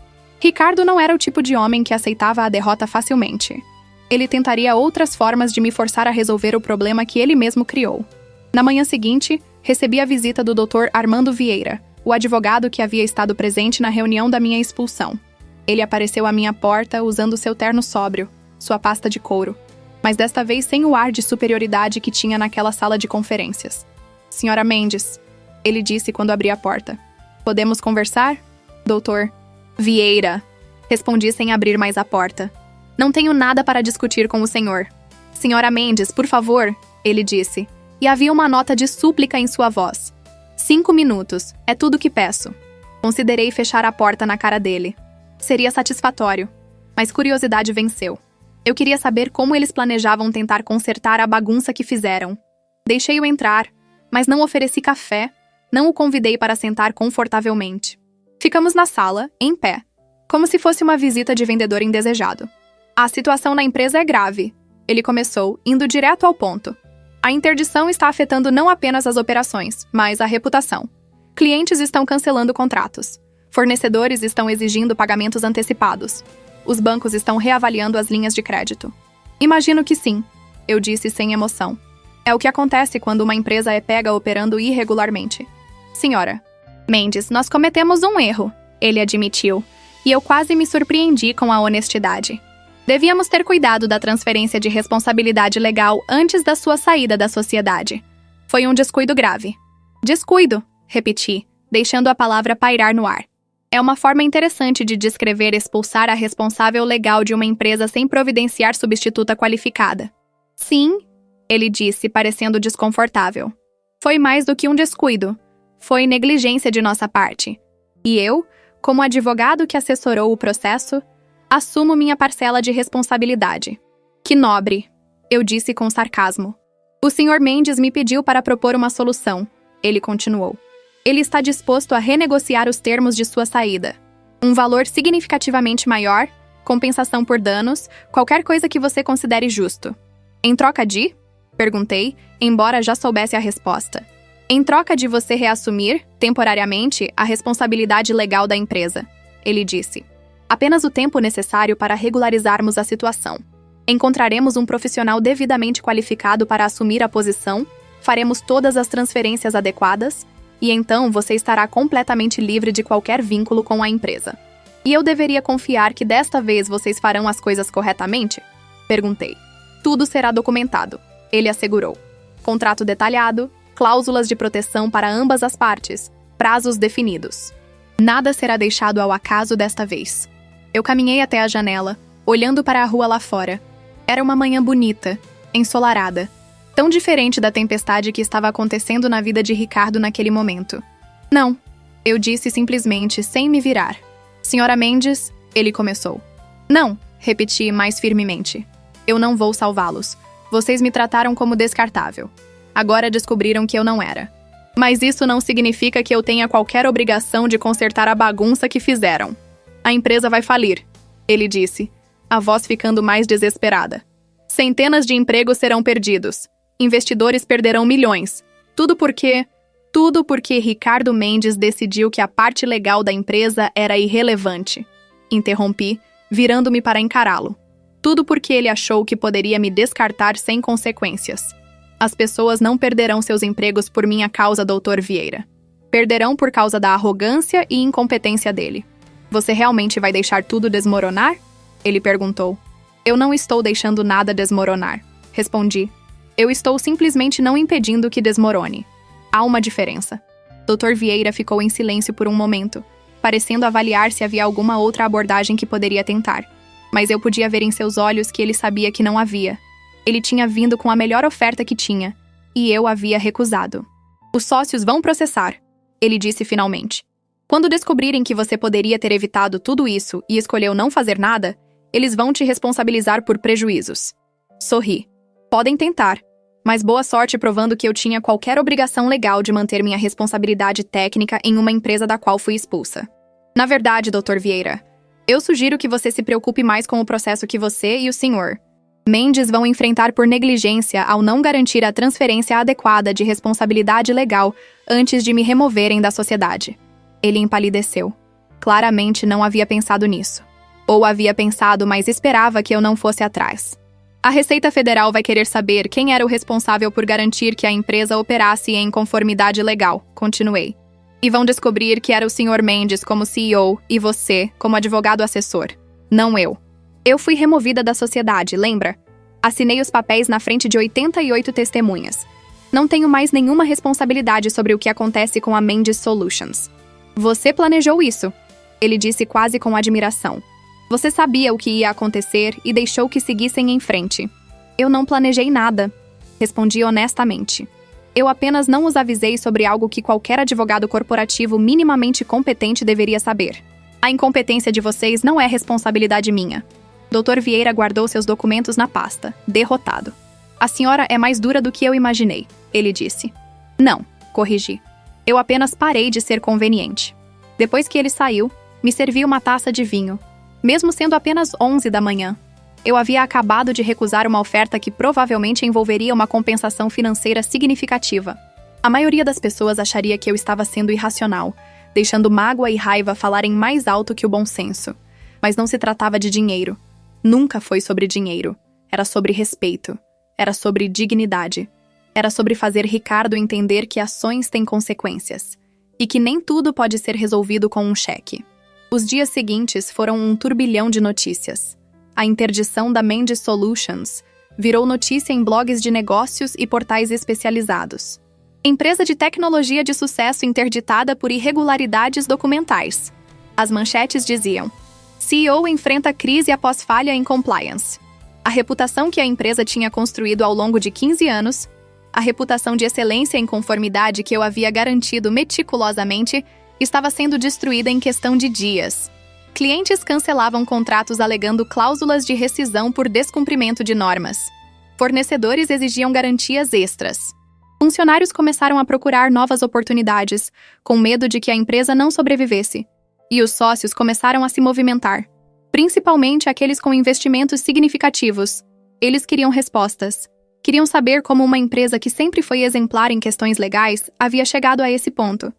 Ricardo não era o tipo de homem que aceitava a derrota facilmente. Ele tentaria outras formas de me forçar a resolver o problema que ele mesmo criou. Na manhã seguinte, recebi a visita do Dr. Armando Vieira, o advogado que havia estado presente na reunião da minha expulsão. Ele apareceu à minha porta usando seu terno sóbrio, sua pasta de couro, mas desta vez sem o ar de superioridade que tinha naquela sala de conferências. Senhora Mendes, ele disse quando abri a porta. Podemos conversar? Doutor Vieira, respondi sem abrir mais a porta. Não tenho nada para discutir com o senhor. Senhora Mendes, por favor, ele disse, e havia uma nota de súplica em sua voz. 5 minutos, é tudo que peço. Considerei fechar a porta na cara dele. Seria satisfatório, mas curiosidade venceu. Eu queria saber como eles planejavam tentar consertar a bagunça que fizeram. Deixei-o entrar, mas não ofereci café, não o convidei para sentar confortavelmente. Ficamos na sala, em pé, como se fosse uma visita de vendedor indesejado. A situação na empresa é grave, ele começou, indo direto ao ponto. A interdição está afetando não apenas as operações, mas a reputação. Clientes estão cancelando contratos. Fornecedores estão exigindo pagamentos antecipados. Os bancos estão reavaliando as linhas de crédito. Imagino que sim, eu disse sem emoção. É o que acontece quando uma empresa é pega operando irregularmente. Senhora Mendes, nós cometemos um erro, ele admitiu, e eu quase me surpreendi com a honestidade. Devíamos ter cuidado da transferência de responsabilidade legal antes da sua saída da sociedade. Foi um descuido grave. Descuido, repeti, deixando a palavra pairar no ar. É uma forma interessante de descrever expulsar a responsável legal de uma empresa sem providenciar substituta qualificada. Sim, ele disse, parecendo desconfortável. Foi mais do que um descuido. Foi negligência de nossa parte. E eu, como advogado que assessorou o processo, assumo minha parcela de responsabilidade. Que nobre, eu disse com sarcasmo. O Sr. Mendes me pediu para propor uma solução, ele continuou. Ele está disposto a renegociar os termos de sua saída. Um valor significativamente maior, compensação por danos, qualquer coisa que você considere justo. Em troca de? Perguntei, embora já soubesse a resposta. Em troca de você reassumir, temporariamente, a responsabilidade legal da empresa, ele disse. Apenas o tempo necessário para regularizarmos a situação. Encontraremos um profissional devidamente qualificado para assumir a posição, faremos todas as transferências adequadas, e então você estará completamente livre de qualquer vínculo com a empresa. E eu deveria confiar que desta vez vocês farão as coisas corretamente? Perguntei. Tudo será documentado, ele assegurou. Contrato detalhado, cláusulas de proteção para ambas as partes, prazos definidos. Nada será deixado ao acaso desta vez. Eu caminhei até a janela, olhando para a rua lá fora. Era uma manhã bonita, ensolarada, tão diferente da tempestade que estava acontecendo na vida de Ricardo naquele momento. Não, eu disse simplesmente, sem me virar. Senhora Mendes, ele começou. Não, repeti mais firmemente. Eu não vou salvá-los. Vocês me trataram como descartável. Agora descobriram que eu não era. Mas isso não significa que eu tenha qualquer obrigação de consertar a bagunça que fizeram. A empresa vai falir. ele disse, a voz ficando mais desesperada. Centenas de empregos serão perdidos. Investidores perderão milhões. Tudo porque Ricardo Mendes decidiu que a parte legal da empresa era irrelevante. Interrompi, virando-me para encará-lo. Tudo porque ele achou que poderia me descartar sem consequências. As pessoas não perderão seus empregos por minha causa, Dr. Vieira. Perderão por causa da arrogância e incompetência dele. Você realmente vai deixar tudo desmoronar? Ele perguntou. Eu não estou deixando nada desmoronar, respondi. Eu estou simplesmente não impedindo que desmorone. Há uma diferença. Dr. Vieira ficou em silêncio por um momento, parecendo avaliar se havia alguma outra abordagem que poderia tentar. Mas eu podia ver em seus olhos que ele sabia que não havia. Ele tinha vindo com a melhor oferta que tinha, e eu havia recusado. Os sócios vão processar, ele disse finalmente. Quando descobrirem que você poderia ter evitado tudo isso e escolheu não fazer nada, eles vão te responsabilizar por prejuízos. Sorri. Podem tentar, mas boa sorte provando que eu tinha qualquer obrigação legal de manter minha responsabilidade técnica em uma empresa da qual fui expulsa. Na verdade, Dr. Vieira, eu sugiro que você se preocupe mais com o processo que você e o Sr. Mendes vão enfrentar por negligência ao não garantir a transferência adequada de responsabilidade legal antes de me removerem da sociedade. Ele empalideceu. Claramente não havia pensado nisso. Ou havia pensado, mas esperava que eu não fosse atrás. A Receita Federal vai querer saber quem era o responsável por garantir que a empresa operasse em conformidade legal, continuei. E vão descobrir que era o Sr. Mendes como CEO e você como advogado assessor. Não eu. Eu fui removida da sociedade, lembra? Assinei os papéis na frente de 88 testemunhas. Não tenho mais nenhuma responsabilidade sobre o que acontece com a Mendes Solutions. Você planejou isso, ele disse quase com admiração. Você sabia o que ia acontecer e deixou que seguissem em frente. Eu não planejei nada, respondi honestamente. Eu apenas não os avisei sobre algo que qualquer advogado corporativo minimamente competente deveria saber. A incompetência de vocês não é responsabilidade minha. Dr. Vieira guardou seus documentos na pasta, derrotado. A senhora é mais dura do que eu imaginei, ele disse. Não, corrigi. Eu apenas parei de ser conveniente. Depois que ele saiu, me servi uma taça de vinho. Mesmo sendo apenas 11 da manhã, eu havia acabado de recusar uma oferta que provavelmente envolveria uma compensação financeira significativa. A maioria das pessoas acharia que eu estava sendo irracional, deixando mágoa e raiva falarem mais alto que o bom senso. Mas não se tratava de dinheiro. Nunca foi sobre dinheiro. Era sobre respeito. Era sobre dignidade. Era sobre fazer Ricardo entender que ações têm consequências. E que nem tudo pode ser resolvido com um cheque. Os dias seguintes foram um turbilhão de notícias. A interdição da Mendes Solutions virou notícia em blogs de negócios e portais especializados. Empresa de tecnologia de sucesso interditada por irregularidades documentais. As manchetes diziam: CEO enfrenta crise após falha em compliance. A reputação que a empresa tinha construído ao longo de 15 anos, a reputação de excelência em conformidade que eu havia garantido meticulosamente, estava sendo destruída em questão de dias. Clientes cancelavam contratos alegando cláusulas de rescisão por descumprimento de normas. Fornecedores exigiam garantias extras. Funcionários começaram a procurar novas oportunidades, com medo de que a empresa não sobrevivesse. E os sócios começaram a se movimentar, principalmente aqueles com investimentos significativos. Eles queriam respostas. Queriam saber como uma empresa que sempre foi exemplar em questões legais havia chegado a esse ponto.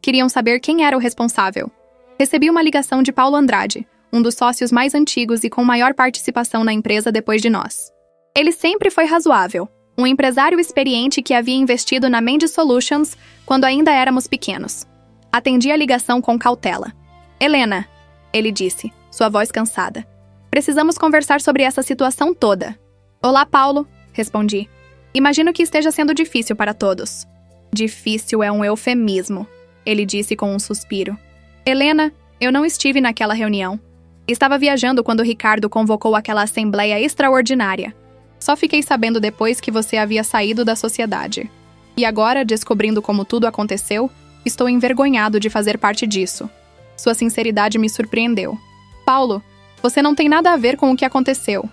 Queriam saber quem era o responsável. Recebi uma ligação de Paulo Andrade, um dos sócios mais antigos e com maior participação na empresa depois de nós. Ele sempre foi razoável, um empresário experiente que havia investido na Mendes Solutions quando ainda éramos pequenos. Atendi a ligação com cautela. Helena, ele disse, sua voz cansada. Precisamos conversar sobre essa situação toda. Olá, Paulo, respondi. Imagino que esteja sendo difícil para todos. Difícil é um eufemismo, ele disse com um suspiro. Helena, eu não estive naquela reunião. Estava viajando quando Ricardo convocou aquela assembleia extraordinária. Só fiquei sabendo depois que você havia saído da sociedade. E agora, descobrindo como tudo aconteceu, estou envergonhado de fazer parte disso. Sua sinceridade me surpreendeu. Paulo, você não tem nada a ver com o que aconteceu.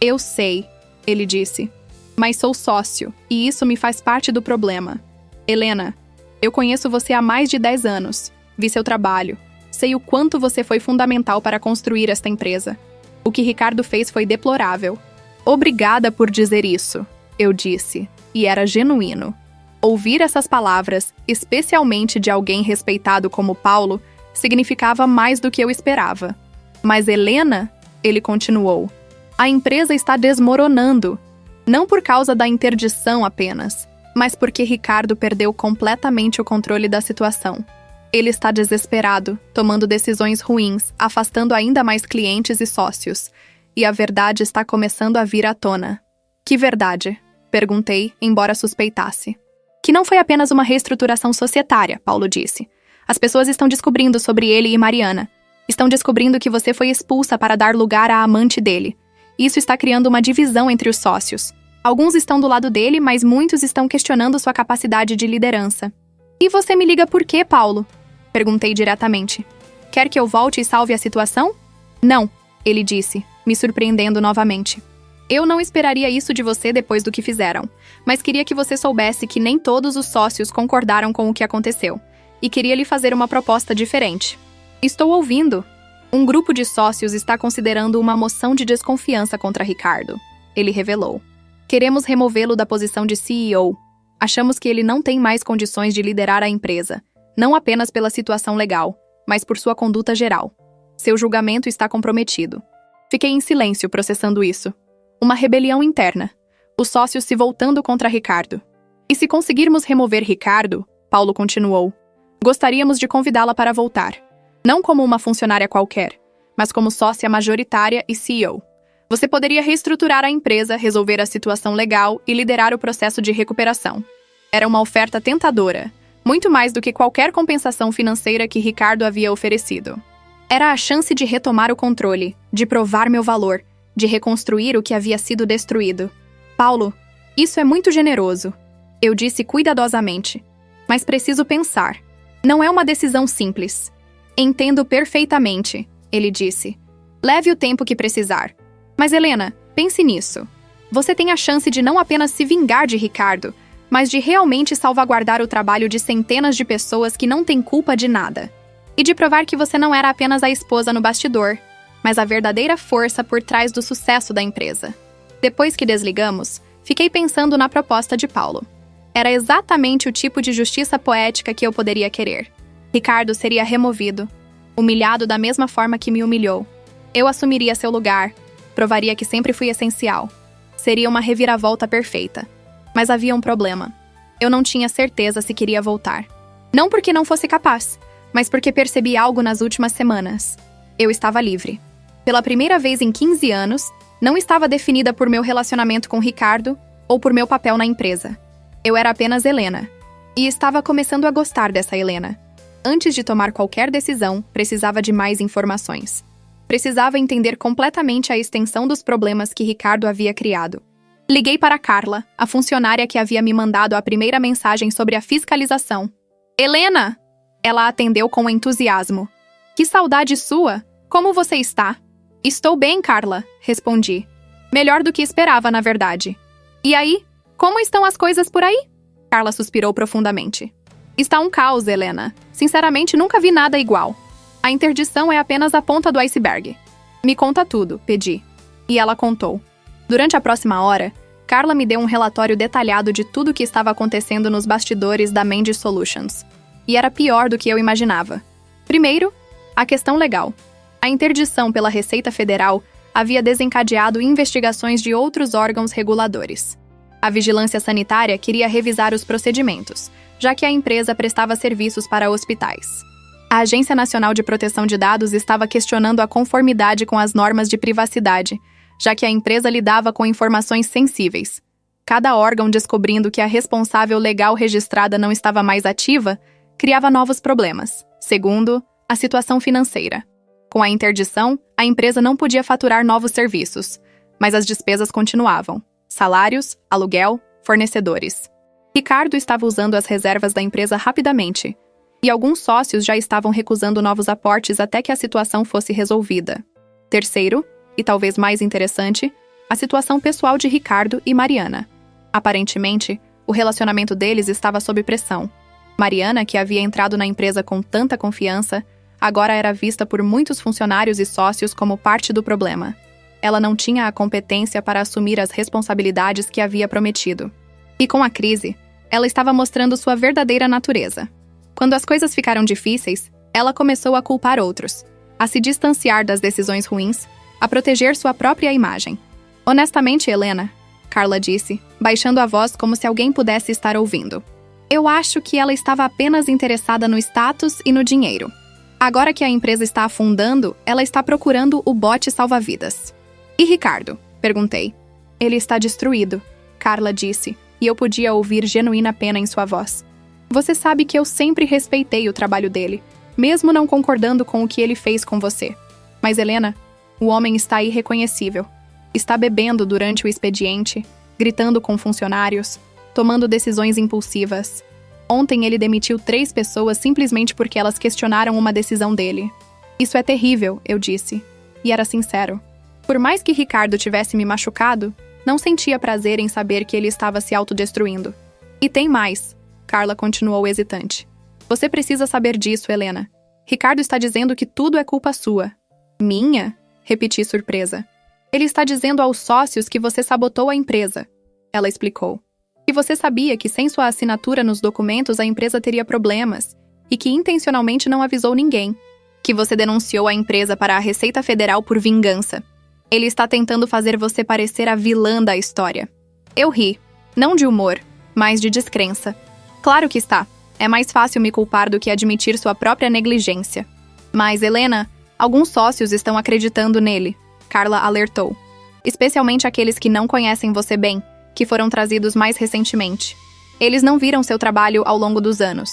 Eu sei, ele disse. Mas sou sócio, e isso me faz parte do problema. Helena, eu conheço você há mais de 10 anos. Vi seu trabalho. Sei o quanto você foi fundamental para construir esta empresa. O que Ricardo fez foi deplorável. Obrigada por dizer isso, eu disse, e era genuíno. Ouvir essas palavras, especialmente de alguém respeitado como Paulo, significava mais do que eu esperava. Mas Helena, ele continuou, a empresa está desmoronando. Não por causa da interdição apenas, mas porque Ricardo perdeu completamente o controle da situação. Ele está desesperado, tomando decisões ruins, afastando ainda mais clientes e sócios. E a verdade está começando a vir à tona. Que verdade? Perguntei, embora suspeitasse. Que não foi apenas uma reestruturação societária, Paulo disse. As pessoas estão descobrindo sobre ele e Mariana. Estão descobrindo que você foi expulsa para dar lugar à amante dele. Isso está criando uma divisão entre os sócios. Alguns estão do lado dele, mas muitos estão questionando sua capacidade de liderança. E você me liga por quê, Paulo? Perguntei diretamente. Quer que eu volte e salve a situação? Não, ele disse, me surpreendendo novamente. Eu não esperaria isso de você depois do que fizeram, mas queria que você soubesse que nem todos os sócios concordaram com o que aconteceu, e queria lhe fazer uma proposta diferente. Estou ouvindo. Um grupo de sócios está considerando uma moção de desconfiança contra Ricardo, ele revelou. Queremos removê-lo da posição de CEO. Achamos que ele não tem mais condições de liderar a empresa, não apenas pela situação legal, mas por sua conduta geral. Seu julgamento está comprometido. Fiquei em silêncio processando isso. Uma rebelião interna. Os sócios se voltando contra Ricardo. E se conseguirmos remover Ricardo, Paulo continuou, gostaríamos de convidá-la para voltar. Não como uma funcionária qualquer, mas como sócia majoritária e CEO. Você poderia reestruturar a empresa, resolver a situação legal e liderar o processo de recuperação. Era uma oferta tentadora, muito mais do que qualquer compensação financeira que Ricardo havia oferecido. Era a chance de retomar o controle, de provar meu valor, de reconstruir o que havia sido destruído. Paulo, isso é muito generoso, eu disse cuidadosamente. Mas preciso pensar. Não é uma decisão simples. Entendo perfeitamente, ele disse. Leve o tempo que precisar. Mas Helena, pense nisso. Você tem a chance de não apenas se vingar de Ricardo, mas de realmente salvaguardar o trabalho de centenas de pessoas que não têm culpa de nada. E de provar que você não era apenas a esposa no bastidor, mas a verdadeira força por trás do sucesso da empresa. Depois que desligamos, fiquei pensando na proposta de Paulo. Era exatamente o tipo de justiça poética que eu poderia querer. Ricardo seria removido, humilhado da mesma forma que me humilhou. Eu assumiria seu lugar, provaria que sempre fui essencial. Seria uma reviravolta perfeita. Mas havia um problema. Eu não tinha certeza se queria voltar. Não porque não fosse capaz, mas porque percebi algo nas últimas semanas. Eu estava livre. Pela primeira vez em 15 anos, não estava definida por meu relacionamento com Ricardo ou por meu papel na empresa. Eu era apenas Helena. E estava começando a gostar dessa Helena. Antes de tomar qualquer decisão, precisava de mais informações. Precisava entender completamente a extensão dos problemas que Ricardo havia criado. Liguei para Carla, a funcionária que havia me mandado a primeira mensagem sobre a fiscalização. Helena! Ela atendeu com entusiasmo. Que saudade sua! Como você está? Estou bem, Carla, respondi. Melhor do que esperava, na verdade. E aí? Como estão as coisas por aí? Carla suspirou profundamente. Está um caos, Helena. Sinceramente, nunca vi nada igual. A interdição é apenas a ponta do iceberg. Me conta tudo, pedi. E ela contou. Durante a próxima hora, Carla me deu um relatório detalhado de tudo o que estava acontecendo nos bastidores da Mendes Solutions. E era pior do que eu imaginava. Primeiro, a questão legal. A interdição pela Receita Federal havia desencadeado investigações de outros órgãos reguladores. A Vigilância Sanitária queria revisar os procedimentos, já que a empresa prestava serviços para hospitais. A Agência Nacional de Proteção de Dados estava questionando a conformidade com as normas de privacidade, já que a empresa lidava com informações sensíveis. Cada órgão descobrindo que a responsável legal registrada não estava mais ativa, criava novos problemas. Segundo, a situação financeira. Com a interdição, a empresa não podia faturar novos serviços, mas as despesas continuavam. Salários, aluguel, fornecedores. Ricardo estava usando as reservas da empresa rapidamente, e alguns sócios já estavam recusando novos aportes até que a situação fosse resolvida. Terceiro, e talvez mais interessante, a situação pessoal de Ricardo e Mariana. Aparentemente, o relacionamento deles estava sob pressão. Mariana, que havia entrado na empresa com tanta confiança, agora era vista por muitos funcionários e sócios como parte do problema. Ela não tinha a competência para assumir as responsabilidades que havia prometido. E com a crise, ela estava mostrando sua verdadeira natureza. Quando as coisas ficaram difíceis, ela começou a culpar outros, a se distanciar das decisões ruins, a proteger sua própria imagem. Honestamente, Helena, Carla disse, baixando a voz como se alguém pudesse estar ouvindo. Eu acho que ela estava apenas interessada no status e no dinheiro. Agora que a empresa está afundando, ela está procurando o bote salva-vidas. E Ricardo? Perguntei. Ele está destruído, Carla disse, e eu podia ouvir genuína pena em sua voz. Você sabe que eu sempre respeitei o trabalho dele, mesmo não concordando com o que ele fez com você. Mas, Helena, o homem está irreconhecível. Está bebendo durante o expediente, gritando com funcionários, tomando decisões impulsivas. Ontem ele demitiu 3 pessoas simplesmente porque elas questionaram uma decisão dele. Isso é terrível, eu disse. E era sincero. Por mais que Ricardo tivesse me machucado, não sentia prazer em saber que ele estava se autodestruindo. E tem mais, Carla continuou hesitante. Você precisa saber disso, Helena. Ricardo está dizendo que tudo é culpa sua. Minha? Repeti surpresa. Ele está dizendo aos sócios que você sabotou a empresa. Ela explicou. Que você sabia que sem sua assinatura nos documentos a empresa teria problemas e que intencionalmente não avisou ninguém. Que você denunciou a empresa para a Receita Federal por vingança. Ele está tentando fazer você parecer a vilã da história. Eu ri, não de humor, mas de descrença. Claro que está. É mais fácil me culpar do que admitir sua própria negligência. Mas, Helena, alguns sócios estão acreditando nele, Carla alertou. Especialmente aqueles que não conhecem você bem, que foram trazidos mais recentemente. Eles não viram seu trabalho ao longo dos anos.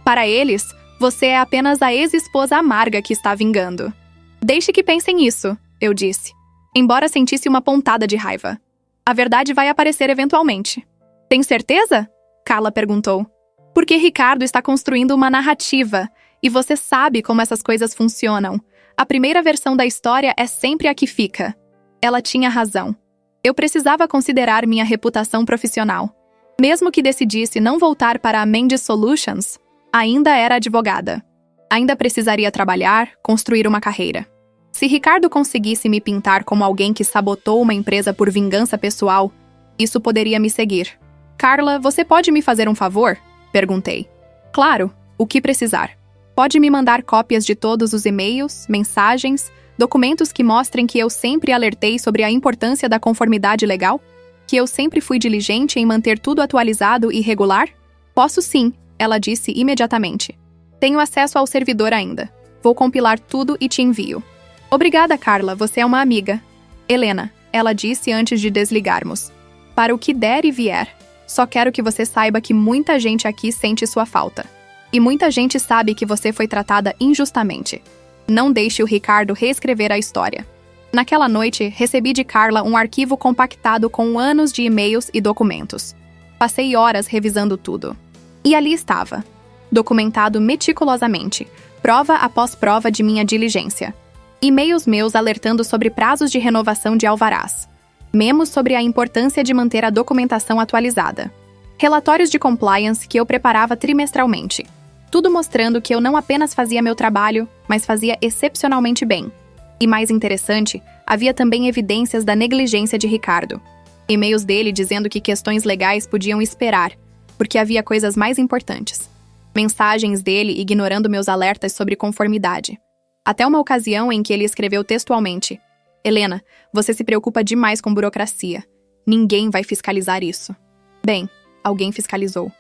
Para eles, você é apenas a ex-esposa amarga que está vingando. Deixe que pensem nisso, eu disse, embora sentisse uma pontada de raiva. A verdade vai aparecer eventualmente. Tem certeza? Carla perguntou. Porque Ricardo está construindo uma narrativa, e você sabe como essas coisas funcionam. A primeira versão da história é sempre a que fica. Ela tinha razão. Eu precisava considerar minha reputação profissional. Mesmo que decidisse não voltar para a Mendes Solutions, ainda era advogada. Ainda precisaria trabalhar, construir uma carreira. Se Ricardo conseguisse me pintar como alguém que sabotou uma empresa por vingança pessoal, isso poderia me seguir. Carla, você pode me fazer um favor? Perguntei. Claro, o que precisar. Pode me mandar cópias de todos os e-mails, mensagens, documentos que mostrem que eu sempre alertei sobre a importância da conformidade legal? Que eu sempre fui diligente em manter tudo atualizado e regular? Posso sim, ela disse imediatamente. Tenho acesso ao servidor ainda. Vou compilar tudo e te envio. Obrigada, Carla, você é uma amiga. Helena, ela disse antes de desligarmos. Para o que der e vier. Só quero que você saiba que muita gente aqui sente sua falta. E muita gente sabe que você foi tratada injustamente. Não deixe o Ricardo reescrever a história. Naquela noite, recebi de Carla um arquivo compactado com anos de e-mails e documentos. Passei horas revisando tudo. E ali estava, documentado meticulosamente, prova após prova de minha diligência. E-mails meus alertando sobre prazos de renovação de alvarás. Memos sobre a importância de manter a documentação atualizada. Relatórios de compliance que eu preparava trimestralmente. Tudo mostrando que eu não apenas fazia meu trabalho, mas fazia excepcionalmente bem. E mais interessante, havia também evidências da negligência de Ricardo. E-mails dele dizendo que questões legais podiam esperar, porque havia coisas mais importantes. Mensagens dele ignorando meus alertas sobre conformidade. Até uma ocasião em que ele escreveu textualmente: Helena, você se preocupa demais com burocracia. Ninguém vai fiscalizar isso. Bem, alguém fiscalizou.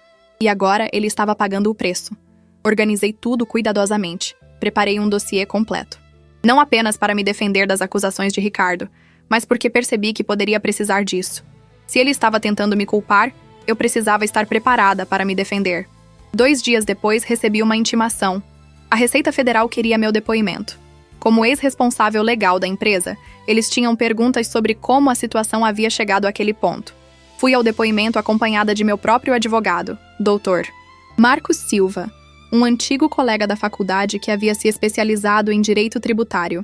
E agora ele estava pagando o preço. Organizei tudo cuidadosamente. Preparei um dossiê completo. Não apenas para me defender das acusações de Ricardo, mas porque percebi que poderia precisar disso. Se ele estava tentando me culpar, eu precisava estar preparada para me defender. 2 dias depois, recebi uma intimação. A Receita Federal queria meu depoimento. Como ex-responsável legal da empresa, eles tinham perguntas sobre como a situação havia chegado àquele ponto. Fui ao depoimento acompanhada de meu próprio advogado, Dr. Marcos Silva, um antigo colega da faculdade que havia se especializado em direito tributário.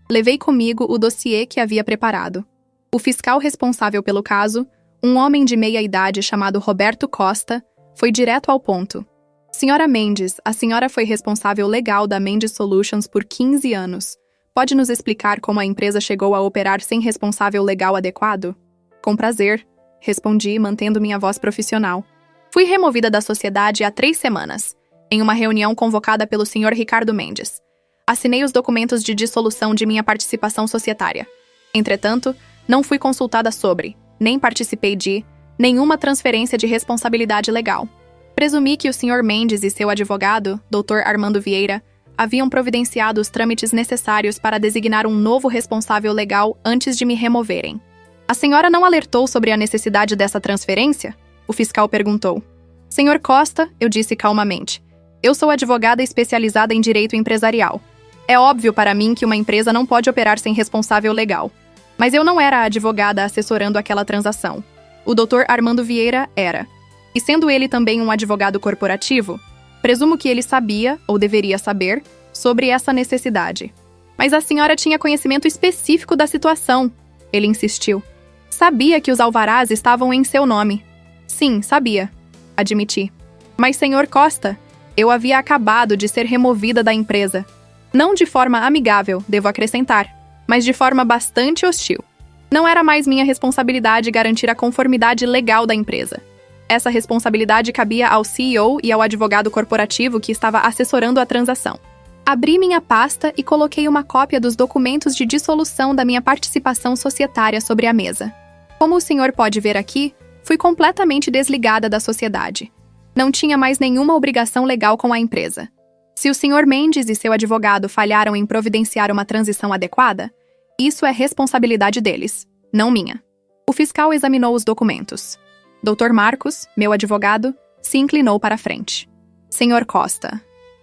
Levei comigo o dossiê que havia preparado. O fiscal responsável pelo caso, um homem de meia-idade chamado Roberto Costa, foi direto ao ponto. Senhora Mendes, a senhora foi responsável legal da Mendes Solutions por 15 anos. Pode nos explicar como a empresa chegou a operar sem responsável legal adequado? Com prazer, respondi, mantendo minha voz profissional. Fui removida da sociedade há 3 semanas, em uma reunião convocada pelo Sr. Ricardo Mendes. Assinei os documentos de dissolução de minha participação societária. Entretanto, não fui consultada sobre, nem participei de, nenhuma transferência de responsabilidade legal. Presumi que o Sr. Mendes e seu advogado, Dr. Armando Vieira, haviam providenciado os trâmites necessários para designar um novo responsável legal antes de me removerem. A senhora não alertou sobre a necessidade dessa transferência? O fiscal perguntou. Senhor Costa, eu disse calmamente. Eu sou advogada especializada em direito empresarial. É óbvio para mim que uma empresa não pode operar sem responsável legal. Mas eu não era a advogada assessorando aquela transação. O Dr. Armando Vieira era. E sendo ele também um advogado corporativo, presumo que ele sabia, ou deveria saber, sobre essa necessidade. Mas a senhora tinha conhecimento específico da situação, ele insistiu. Sabia que os alvarás estavam em seu nome. Sim, sabia, admiti. Mas, senhor Costa, eu havia acabado de ser removida da empresa. Não de forma amigável, devo acrescentar, mas de forma bastante hostil. Não era mais minha responsabilidade garantir a conformidade legal da empresa. Essa responsabilidade cabia ao CEO e ao advogado corporativo que estava assessorando a transação. Abri minha pasta e coloquei uma cópia dos documentos de dissolução da minha participação societária sobre a mesa. Como o senhor pode ver aqui, fui completamente desligada da sociedade. Não tinha mais nenhuma obrigação legal com a empresa. Se o Sr. Mendes e seu advogado falharam em providenciar uma transição adequada, isso é responsabilidade deles, não minha. O fiscal examinou os documentos. Dr. Marcos, meu advogado, se inclinou para a frente. Senhor Costa,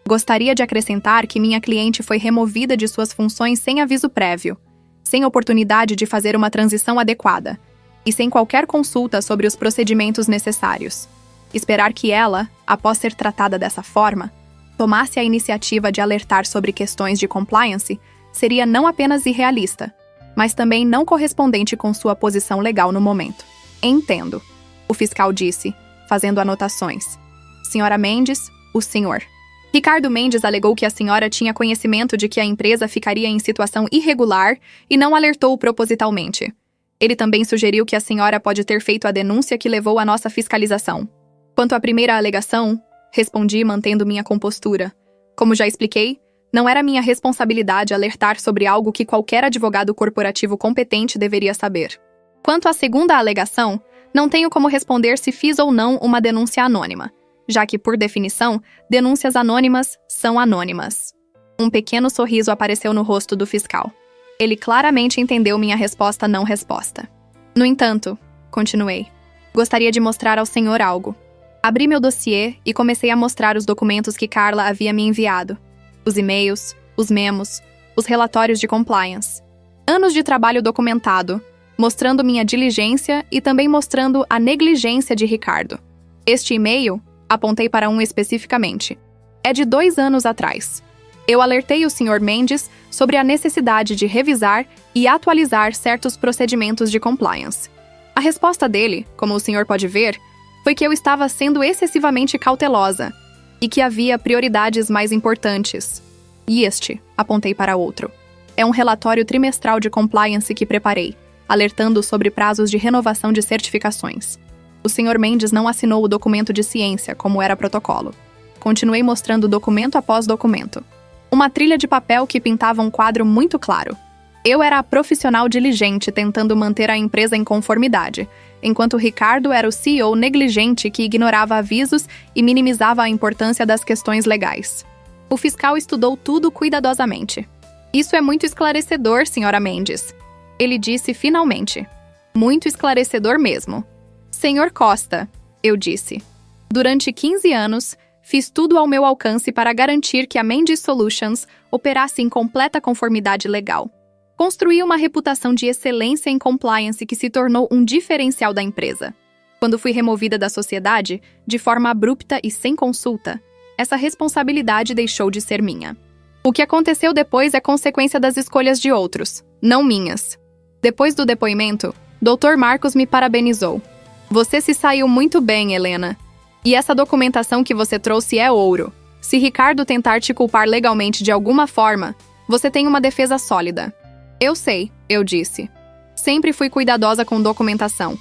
gostaria de acrescentar que minha cliente foi removida de suas funções sem aviso prévio, sem oportunidade de fazer uma transição adequada e sem qualquer consulta sobre os procedimentos necessários. Esperar que ela, após ser tratada dessa forma, tomasse a iniciativa de alertar sobre questões de compliance seria não apenas irrealista, mas também não correspondente com sua posição legal no momento. Entendo. O fiscal disse, fazendo anotações. Senhora Mendes, o senhor. Ricardo Mendes alegou que a senhora tinha conhecimento de que a empresa ficaria em situação irregular e não alertou propositalmente. Ele também sugeriu que a senhora pode ter feito a denúncia que levou à nossa fiscalização. Quanto à primeira alegação, respondi mantendo minha compostura. Como já expliquei, não era minha responsabilidade alertar sobre algo que qualquer advogado corporativo competente deveria saber. Quanto à segunda alegação, não tenho como responder se fiz ou não uma denúncia anônima, já que, por definição, denúncias anônimas são anônimas. Um pequeno sorriso apareceu no rosto do fiscal. Ele claramente entendeu minha resposta não resposta. No entanto, continuei, gostaria de mostrar ao senhor algo. Abri meu dossiê e comecei a mostrar os documentos que Carla havia me enviado. Os e-mails, os memos, os relatórios de compliance. Anos de trabalho documentado, mostrando minha diligência e também mostrando a negligência de Ricardo. Este e-mail, apontei para um especificamente, é de 2 anos atrás. Eu alertei o Sr. Mendes sobre a necessidade de revisar e atualizar certos procedimentos de compliance. A resposta dele, como o senhor pode ver, foi que eu estava sendo excessivamente cautelosa e que havia prioridades mais importantes. E este, apontei para outro, é um relatório trimestral de compliance que preparei, alertando sobre prazos de renovação de certificações. O Sr. Mendes não assinou o documento de ciência, como era protocolo. Continuei mostrando documento após documento. Uma trilha de papel que pintava um quadro muito claro. Eu era a profissional diligente tentando manter a empresa em conformidade, enquanto Ricardo era o CEO negligente que ignorava avisos e minimizava a importância das questões legais. O fiscal estudou tudo cuidadosamente. Isso é muito esclarecedor, Sra. Mendes. Ele disse finalmente. Muito esclarecedor mesmo. Senhor Costa, eu disse. Durante 15 anos, fiz tudo ao meu alcance para garantir que a Mendes Solutions operasse em completa conformidade legal. Construí uma reputação de excelência em compliance que se tornou um diferencial da empresa. Quando fui removida da sociedade, de forma abrupta e sem consulta, essa responsabilidade deixou de ser minha. O que aconteceu depois é consequência das escolhas de outros, não minhas. Depois do depoimento, Dr. Marcos me parabenizou. Você se saiu muito bem, Helena. E essa documentação que você trouxe é ouro. Se Ricardo tentar te culpar legalmente de alguma forma, Você tem uma defesa sólida. Eu sei, eu disse. Sempre fui cuidadosa com documentação.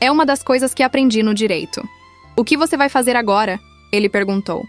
É uma das coisas que aprendi no direito. O que você vai fazer agora? Ele perguntou.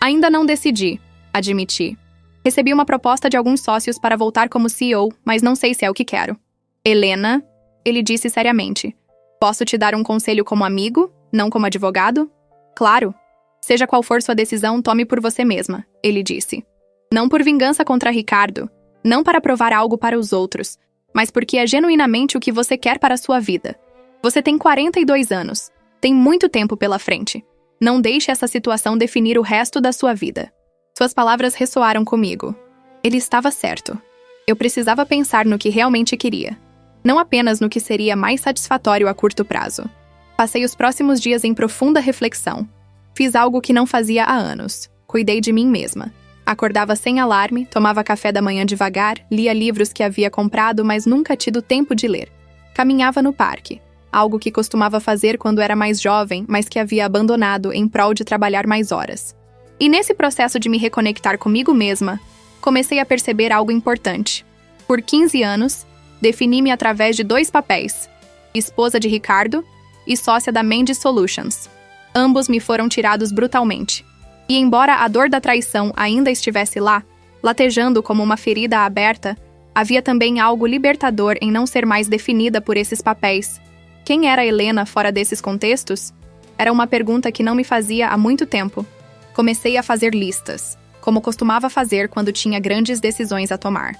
Ainda não decidi, admiti. Recebi uma proposta de alguns sócios para voltar como CEO, mas não sei se é o que quero. Helena, ele disse seriamente. Posso te dar um conselho como amigo, não como advogado? Claro. Seja qual for sua decisão, tome por você mesma, ele disse. Não por vingança contra Ricardo, não para provar algo para os outros, mas porque é genuinamente o que você quer para a sua vida. Você tem 42 anos, tem muito tempo pela frente. Não deixe essa situação definir o resto da sua vida. Suas palavras ressoaram comigo. Ele estava certo. Eu precisava pensar no que realmente queria, não apenas no que seria mais satisfatório a curto prazo. Passei os próximos dias em profunda reflexão. Fiz algo que não fazia há anos. Cuidei de mim mesma. Acordava sem alarme, tomava café da manhã devagar, lia livros que havia comprado, mas nunca tido tempo de ler. Caminhava no parque, algo que costumava fazer quando era mais jovem, mas que havia abandonado em prol de trabalhar mais horas. E nesse processo de me reconectar comigo mesma, comecei a perceber algo importante. Por 15 anos, defini-me através de 2 papéis: esposa de Ricardo e sócia da Mendes Solutions. Ambos me foram tirados brutalmente. E embora a dor da traição ainda estivesse lá, latejando como uma ferida aberta, havia também algo libertador em não ser mais definida por esses papéis. Quem era Helena fora desses contextos? Era uma pergunta que não me fazia há muito tempo. Comecei a fazer listas, como costumava fazer quando tinha grandes decisões a tomar.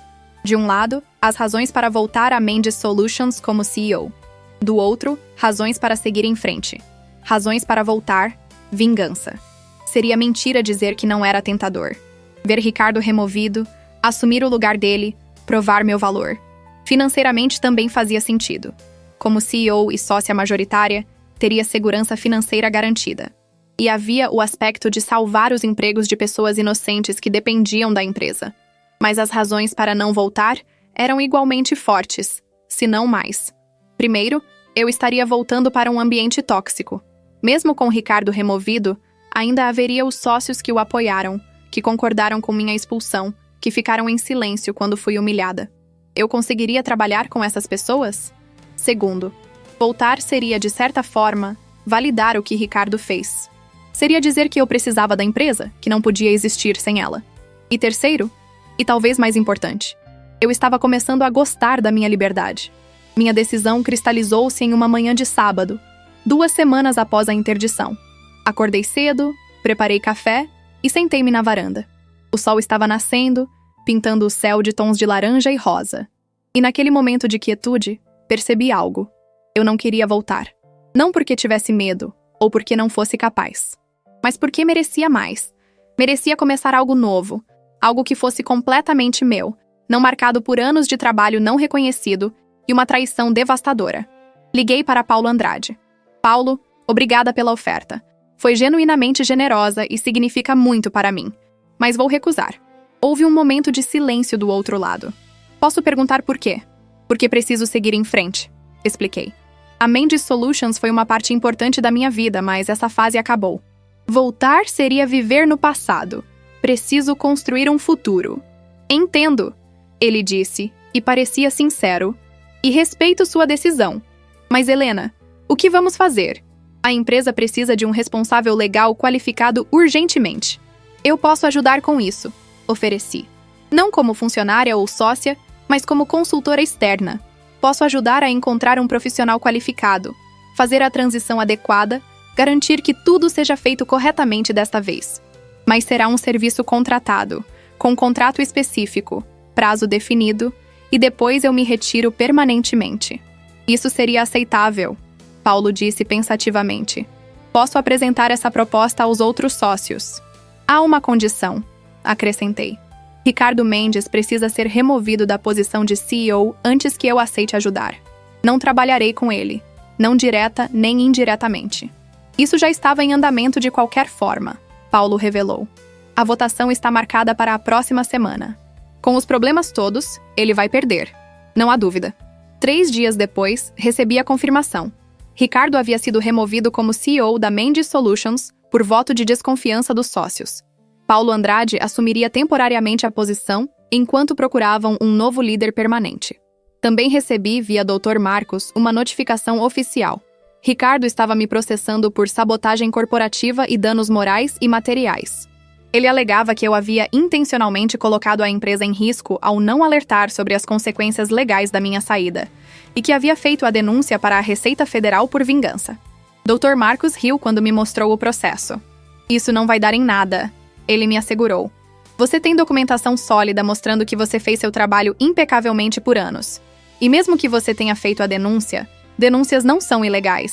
De um lado, as razões para voltar a Mendes Solutions como CEO. Do outro, razões para seguir em frente. Razões para voltar, vingança. Seria mentira dizer que não era tentador. Ver Ricardo removido, assumir o lugar dele, provar meu valor. Financeiramente também fazia sentido. Como CEO e sócia majoritária, teria segurança financeira garantida. E havia o aspecto de salvar os empregos de pessoas inocentes que dependiam da empresa. Mas as razões para não voltar eram igualmente fortes, se não mais. Primeiro, eu estaria voltando para um ambiente tóxico. Mesmo com Ricardo removido, ainda haveria os sócios que o apoiaram, que concordaram com minha expulsão, que ficaram em silêncio quando fui humilhada. Eu conseguiria trabalhar com essas pessoas? Segundo, voltar seria, de certa forma, validar o que Ricardo fez. Seria dizer que eu precisava da empresa, que não podia existir sem ela. E terceiro, e talvez mais importante, eu estava começando a gostar da minha liberdade. Minha decisão cristalizou-se em uma manhã de sábado, 2 semanas após a interdição. Acordei cedo, preparei café e sentei-me na varanda. O sol estava nascendo, pintando o céu de tons de laranja e rosa. E naquele momento de quietude, percebi algo. Eu não queria voltar. Não porque tivesse medo, ou porque não fosse capaz. Mas porque merecia mais. Merecia começar algo novo, algo que fosse completamente meu, não marcado por anos de trabalho não reconhecido e uma traição devastadora. Liguei para Paulo Andrade. Paulo, obrigada pela oferta. Foi genuinamente generosa e significa muito para mim. Mas vou recusar. Houve um momento de silêncio do outro lado. Posso perguntar por quê? Porque preciso seguir em frente, expliquei. A Mendes Solutions foi uma parte importante da minha vida, mas essa fase acabou. Voltar seria viver no passado. Preciso construir um futuro. Entendo, ele disse, e parecia sincero. E respeito sua decisão. Mas, Helena, o que vamos fazer? A empresa precisa de um responsável legal qualificado urgentemente. Eu posso ajudar com isso, ofereci. Não como funcionária ou sócia, mas como consultora externa. Posso ajudar a encontrar um profissional qualificado, fazer a transição adequada, garantir que tudo seja feito corretamente desta vez. Mas será um serviço contratado, com contrato específico, prazo definido, e depois eu me retiro permanentemente. Isso seria aceitável, Paulo disse pensativamente. Posso apresentar essa proposta aos outros sócios. Há uma condição, acrescentei. Ricardo Mendes precisa ser removido da posição de CEO antes que eu aceite ajudar. Não trabalharei com ele, não direta nem indiretamente. Isso já estava em andamento de qualquer forma, Paulo revelou. A votação está marcada para a próxima semana. Com os problemas todos, ele vai perder. Não há dúvida. 3 dias depois, recebi a confirmação. Ricardo havia sido removido como CEO da Mendes Solutions por voto de desconfiança dos sócios. Paulo Andrade assumiria temporariamente a posição enquanto procuravam um novo líder permanente. Também recebi, via Dr. Marcos, uma notificação oficial. Ricardo estava me processando por sabotagem corporativa e danos morais e materiais. Ele alegava que eu havia intencionalmente colocado a empresa em risco ao não alertar sobre as consequências legais da minha saída, e que havia feito a denúncia para a Receita Federal por vingança. Dr. Marcos riu quando me mostrou o processo. Isso não vai dar em nada, ele me assegurou. Você tem documentação sólida mostrando que você fez seu trabalho impecavelmente por anos. E mesmo que você tenha feito a denúncia, denúncias não são ilegais.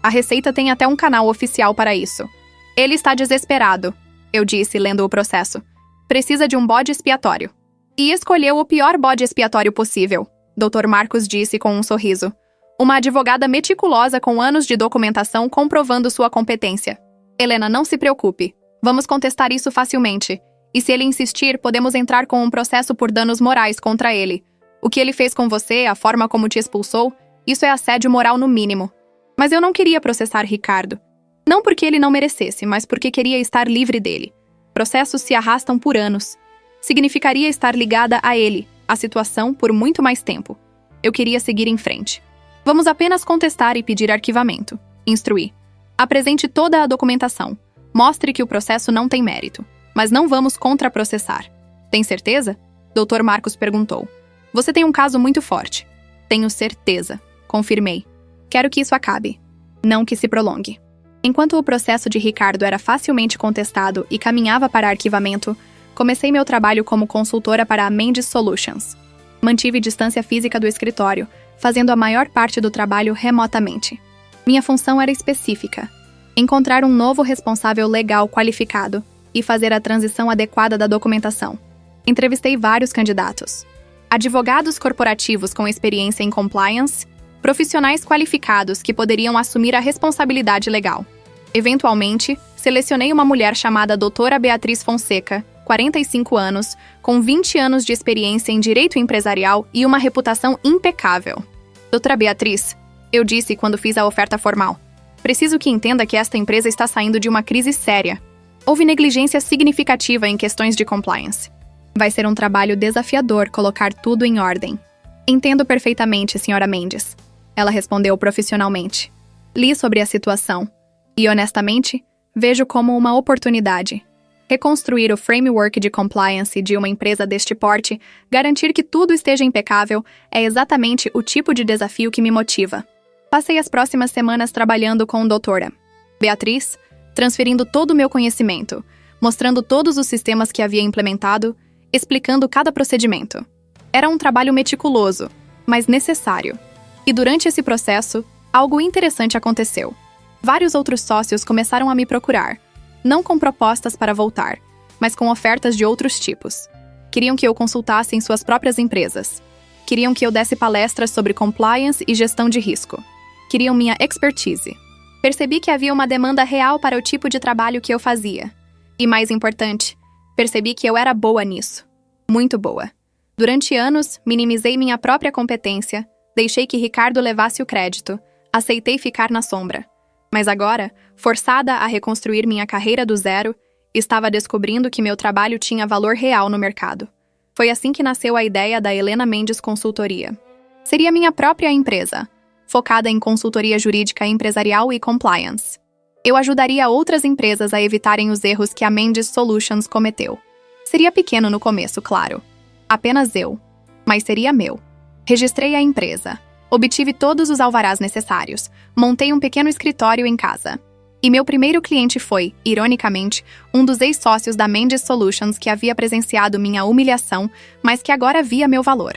A Receita tem até um canal oficial para isso. Ele está desesperado, eu disse, lendo o processo. Precisa de um bode expiatório. E escolheu o pior bode expiatório possível, Dr. Marcos disse com um sorriso. Uma advogada meticulosa com anos de documentação comprovando sua competência. Helena, não se preocupe. Vamos contestar isso facilmente. E se ele insistir, podemos entrar com um processo por danos morais contra ele. O que ele fez com você, a forma como te expulsou, isso é assédio moral no mínimo. Mas eu não queria processar Ricardo. Não porque ele não merecesse, mas porque queria estar livre dele. Processos se arrastam por anos. Significaria estar ligada a ele, a situação, por muito mais tempo. Eu queria seguir em frente. Vamos apenas contestar e pedir arquivamento. Instruí. Apresente toda a documentação. Mostre que o processo não tem mérito. Mas não vamos contraprocessar. Tem certeza? Dr. Marcos perguntou. Você tem um caso muito forte. Tenho certeza. Confirmei. Quero que isso acabe. Não que se prolongue. Enquanto o processo de Ricardo era facilmente contestado e caminhava para arquivamento, comecei meu trabalho como consultora para a Mendes Solutions. Mantive distância física do escritório, fazendo a maior parte do trabalho remotamente. Minha função era específica: encontrar um novo responsável legal qualificado e fazer a transição adequada da documentação. Entrevistei vários candidatos. Advogados corporativos com experiência em compliance, profissionais qualificados que poderiam assumir a responsabilidade legal. Eventualmente, selecionei uma mulher chamada Doutora Beatriz Fonseca, 45 anos, com 20 anos de experiência em direito empresarial e uma reputação impecável. Doutora Beatriz, eu disse quando fiz a oferta formal, preciso que entenda que esta empresa está saindo de uma crise séria. Houve negligência significativa em questões de compliance. Vai ser um trabalho desafiador colocar tudo em ordem. Entendo perfeitamente, Sra. Mendes. Ela respondeu profissionalmente. Li sobre a situação e, honestamente, vejo como uma oportunidade. Reconstruir o framework de compliance de uma empresa deste porte, garantir que tudo esteja impecável, é exatamente o tipo de desafio que me motiva. Passei as próximas semanas trabalhando com a doutora Beatriz, transferindo todo o meu conhecimento, mostrando todos os sistemas que havia implementado, explicando cada procedimento. Era um trabalho meticuloso, mas necessário. E durante esse processo, algo interessante aconteceu. Vários outros sócios começaram a me procurar, não com propostas para voltar, mas com ofertas de outros tipos. Queriam que eu consultasse em suas próprias empresas. Queriam que eu desse palestras sobre compliance e gestão de risco. Queriam minha expertise. Percebi que havia uma demanda real para o tipo de trabalho que eu fazia. E mais importante, percebi que eu era boa nisso. Muito boa. Durante anos, minimizei minha própria competência, deixei que Ricardo levasse o crédito, aceitei ficar na sombra. Mas agora, forçada a reconstruir minha carreira do zero, estava descobrindo que meu trabalho tinha valor real no mercado. Foi assim que nasceu a ideia da Helena Mendes Consultoria. Seria minha própria empresa, focada em consultoria jurídica empresarial e compliance. Eu ajudaria outras empresas a evitarem os erros que a Mendes Solutions cometeu. Seria pequeno no começo, claro. Apenas eu. Mas seria meu. Registrei a empresa. Obtive todos os alvarás necessários. Montei um pequeno escritório em casa. E meu primeiro cliente foi, ironicamente, um dos ex-sócios da Mendes Solutions que havia presenciado minha humilhação, mas que agora via meu valor.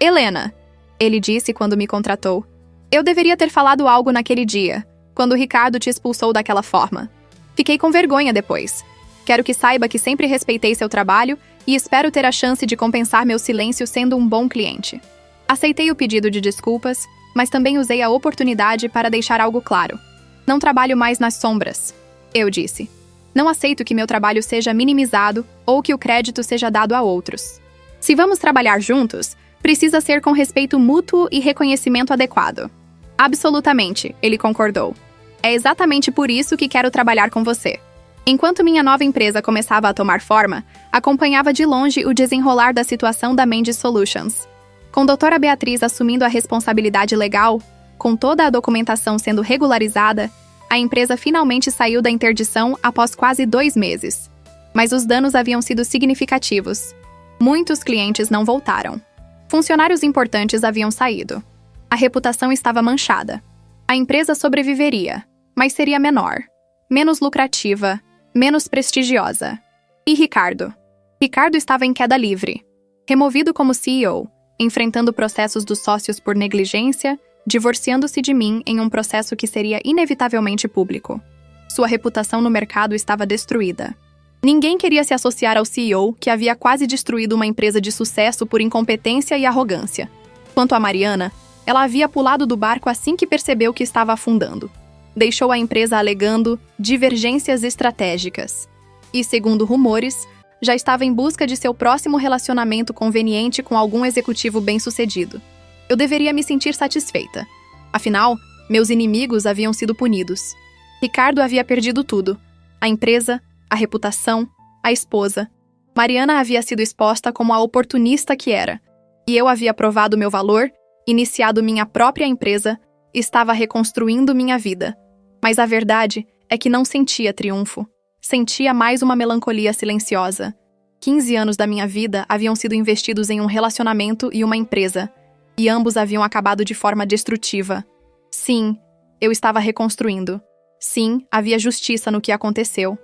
Helena, ele disse quando me contratou. Eu deveria ter falado algo naquele dia, quando o Ricardo te expulsou daquela forma. Fiquei com vergonha depois. Quero que saiba que sempre respeitei seu trabalho e espero ter a chance de compensar meu silêncio sendo um bom cliente. Aceitei o pedido de desculpas, mas também usei a oportunidade para deixar algo claro. Não trabalho mais nas sombras, eu disse. Não aceito que meu trabalho seja minimizado ou que o crédito seja dado a outros. Se vamos trabalhar juntos, precisa ser com respeito mútuo e reconhecimento adequado. Absolutamente, ele concordou. É exatamente por isso que quero trabalhar com você. Enquanto minha nova empresa começava a tomar forma, acompanhava de longe o desenrolar da situação da Mendes Solutions. Com a doutora Beatriz assumindo a responsabilidade legal, com toda a documentação sendo regularizada, a empresa finalmente saiu da interdição após quase 2 meses. Mas os danos haviam sido significativos. Muitos clientes não voltaram. Funcionários importantes haviam saído. A reputação estava manchada. A empresa sobreviveria, mas seria menor, menos lucrativa, menos prestigiosa. E Ricardo? Ricardo estava em queda livre. Removido como CEO, enfrentando processos dos sócios por negligência, divorciando-se de mim em um processo que seria inevitavelmente público. Sua reputação no mercado estava destruída. Ninguém queria se associar ao CEO que havia quase destruído uma empresa de sucesso por incompetência e arrogância. Quanto a Mariana, ela havia pulado do barco assim que percebeu que estava afundando. Deixou a empresa alegando divergências estratégicas. E, segundo rumores, já estava em busca de seu próximo relacionamento conveniente com algum executivo bem-sucedido. Eu deveria me sentir satisfeita. Afinal, meus inimigos haviam sido punidos. Ricardo havia perdido tudo. A empresa, a reputação, a esposa. Mariana havia sido exposta como a oportunista que era. E eu havia provado meu valor, iniciado minha própria empresa, estava reconstruindo minha vida. Mas a verdade é que não sentia triunfo. Sentia mais uma melancolia silenciosa. 15 anos da minha vida haviam sido investidos em um relacionamento e uma empresa, e ambos haviam acabado de forma destrutiva. Sim, eu estava reconstruindo. Sim, havia justiça no que aconteceu.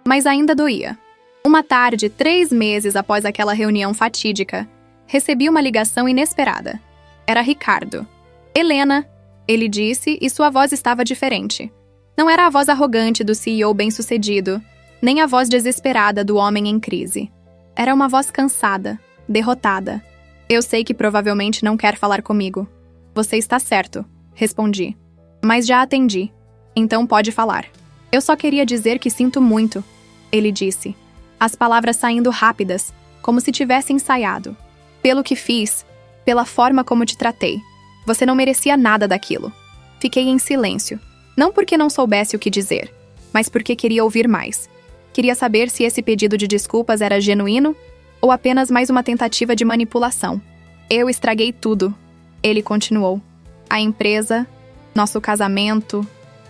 Mas ainda doía. Uma tarde, 3 meses após aquela reunião fatídica, recebi uma ligação inesperada. Era Ricardo. Helena, ele disse, e sua voz estava diferente. Não era a voz arrogante do CEO bem-sucedido, nem a voz desesperada do homem em crise. Era uma voz cansada, derrotada. Eu sei que provavelmente não quer falar comigo. Você está certo, respondi. Mas já atendi. Então pode falar. Eu só queria dizer que sinto muito, ele disse. As palavras saindo rápidas, como se tivesse ensaiado. Pelo que fiz, pela forma como te tratei. Você não merecia nada daquilo. Fiquei em silêncio. Não porque não soubesse o que dizer, mas porque queria ouvir mais. Queria saber se esse pedido de desculpas era genuíno ou apenas mais uma tentativa de manipulação. Eu estraguei tudo, ele continuou. A empresa, nosso casamento,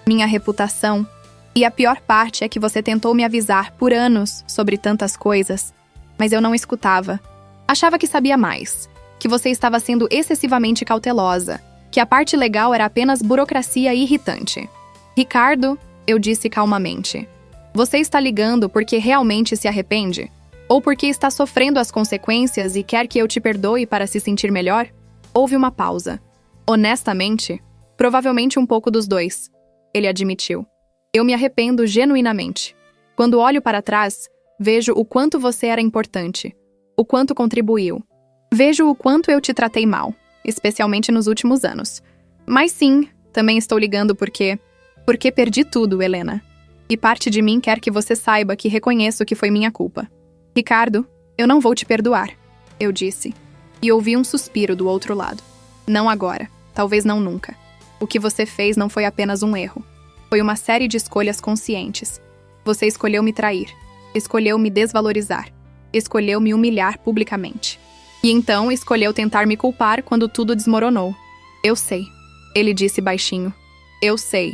minha reputação. E a pior parte é que você tentou me avisar por anos sobre tantas coisas, mas eu não escutava. Achava que sabia mais, que você estava sendo excessivamente cautelosa, que a parte legal era apenas burocracia irritante. Ricardo, eu disse calmamente, você está ligando porque realmente se arrepende? Ou porque está sofrendo as consequências e quer que eu te perdoe para se sentir melhor? Houve uma pausa. Honestamente, provavelmente um pouco dos dois, ele admitiu. Eu me arrependo genuinamente. Quando olho para trás, vejo o quanto você era importante, o quanto contribuiu. Vejo o quanto eu te tratei mal, especialmente nos últimos anos. Mas sim, também estou ligando porque perdi tudo, Helena. E parte de mim quer que você saiba que reconheço que foi minha culpa. Ricardo, eu não vou te perdoar, eu disse. E ouvi um suspiro do outro lado. Não agora, talvez não nunca. O que você fez não foi apenas um erro. Foi uma série de escolhas conscientes. Você escolheu me trair, escolheu me desvalorizar, escolheu me humilhar publicamente. E então escolheu tentar me culpar quando tudo desmoronou. Eu sei, ele disse baixinho. Eu sei.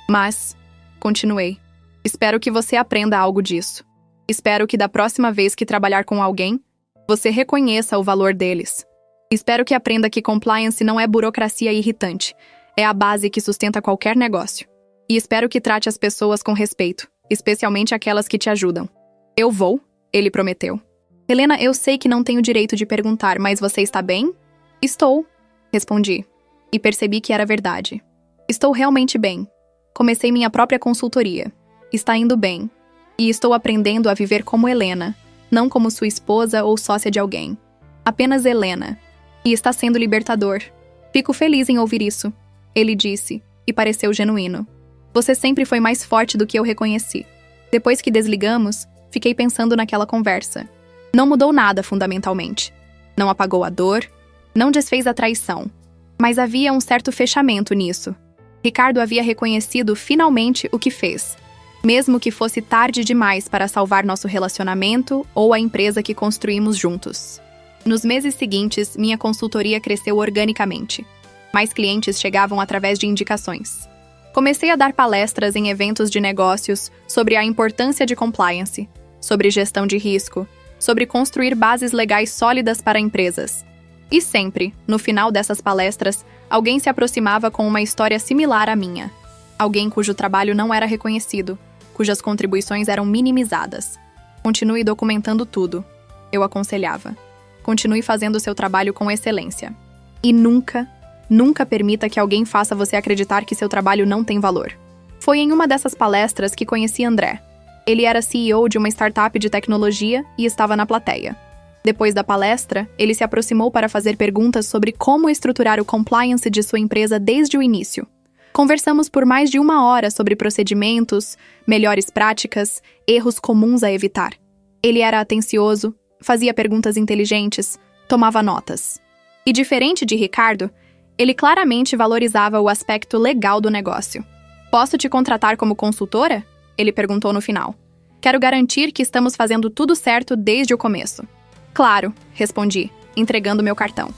Mas, continuei, espero que você aprenda algo disso. Espero que da próxima vez que trabalhar com alguém, você reconheça o valor deles. Espero que aprenda que compliance não é burocracia irritante. É a base que sustenta qualquer negócio. E espero que trate as pessoas com respeito, especialmente aquelas que te ajudam. Eu vou, ele prometeu. Helena, eu sei que não tenho direito de perguntar, mas você está bem? Estou, respondi. E percebi que era verdade. Estou realmente bem. Comecei minha própria consultoria. Está indo bem. E estou aprendendo a viver como Helena, não como sua esposa ou sócia de alguém. Apenas Helena. E está sendo libertador. Fico feliz em ouvir isso, ele disse, e pareceu genuíno. Você sempre foi mais forte do que eu reconheci. Depois que desligamos, fiquei pensando naquela conversa. Não mudou nada fundamentalmente. Não apagou a dor, não desfez a traição. Mas havia um certo fechamento nisso. Ricardo havia reconhecido finalmente o que fez. mesmo que fosse tarde demais para salvar nosso relacionamento ou a empresa que construímos juntos. Nos meses seguintes, minha consultoria cresceu organicamente. Mais clientes chegavam através de indicações. Comecei a dar palestras em eventos de negócios sobre a importância de compliance, sobre gestão de risco, sobre construir bases legais sólidas para empresas. E sempre, no final dessas palestras, alguém se aproximava com uma história similar à minha. Alguém cujo trabalho não era reconhecido, cujas contribuições eram minimizadas. Continue documentando tudo, eu aconselhava. Continue fazendo seu trabalho com excelência. E nunca permita que alguém faça você acreditar que seu trabalho não tem valor. Foi em uma dessas palestras que conheci André. Ele era CEO de uma startup de tecnologia e estava na plateia. Depois da palestra, ele se aproximou para fazer perguntas sobre como estruturar o compliance de sua empresa desde o início. Conversamos por mais de 1 hora sobre procedimentos, melhores práticas, erros comuns a evitar. Ele era atencioso, fazia perguntas inteligentes, tomava notas. E diferente de Ricardo, ele claramente valorizava o aspecto legal do negócio. Posso te contratar como consultora? Ele perguntou no final. Quero garantir que estamos fazendo tudo certo desde o começo. Claro, respondi, entregando meu cartão.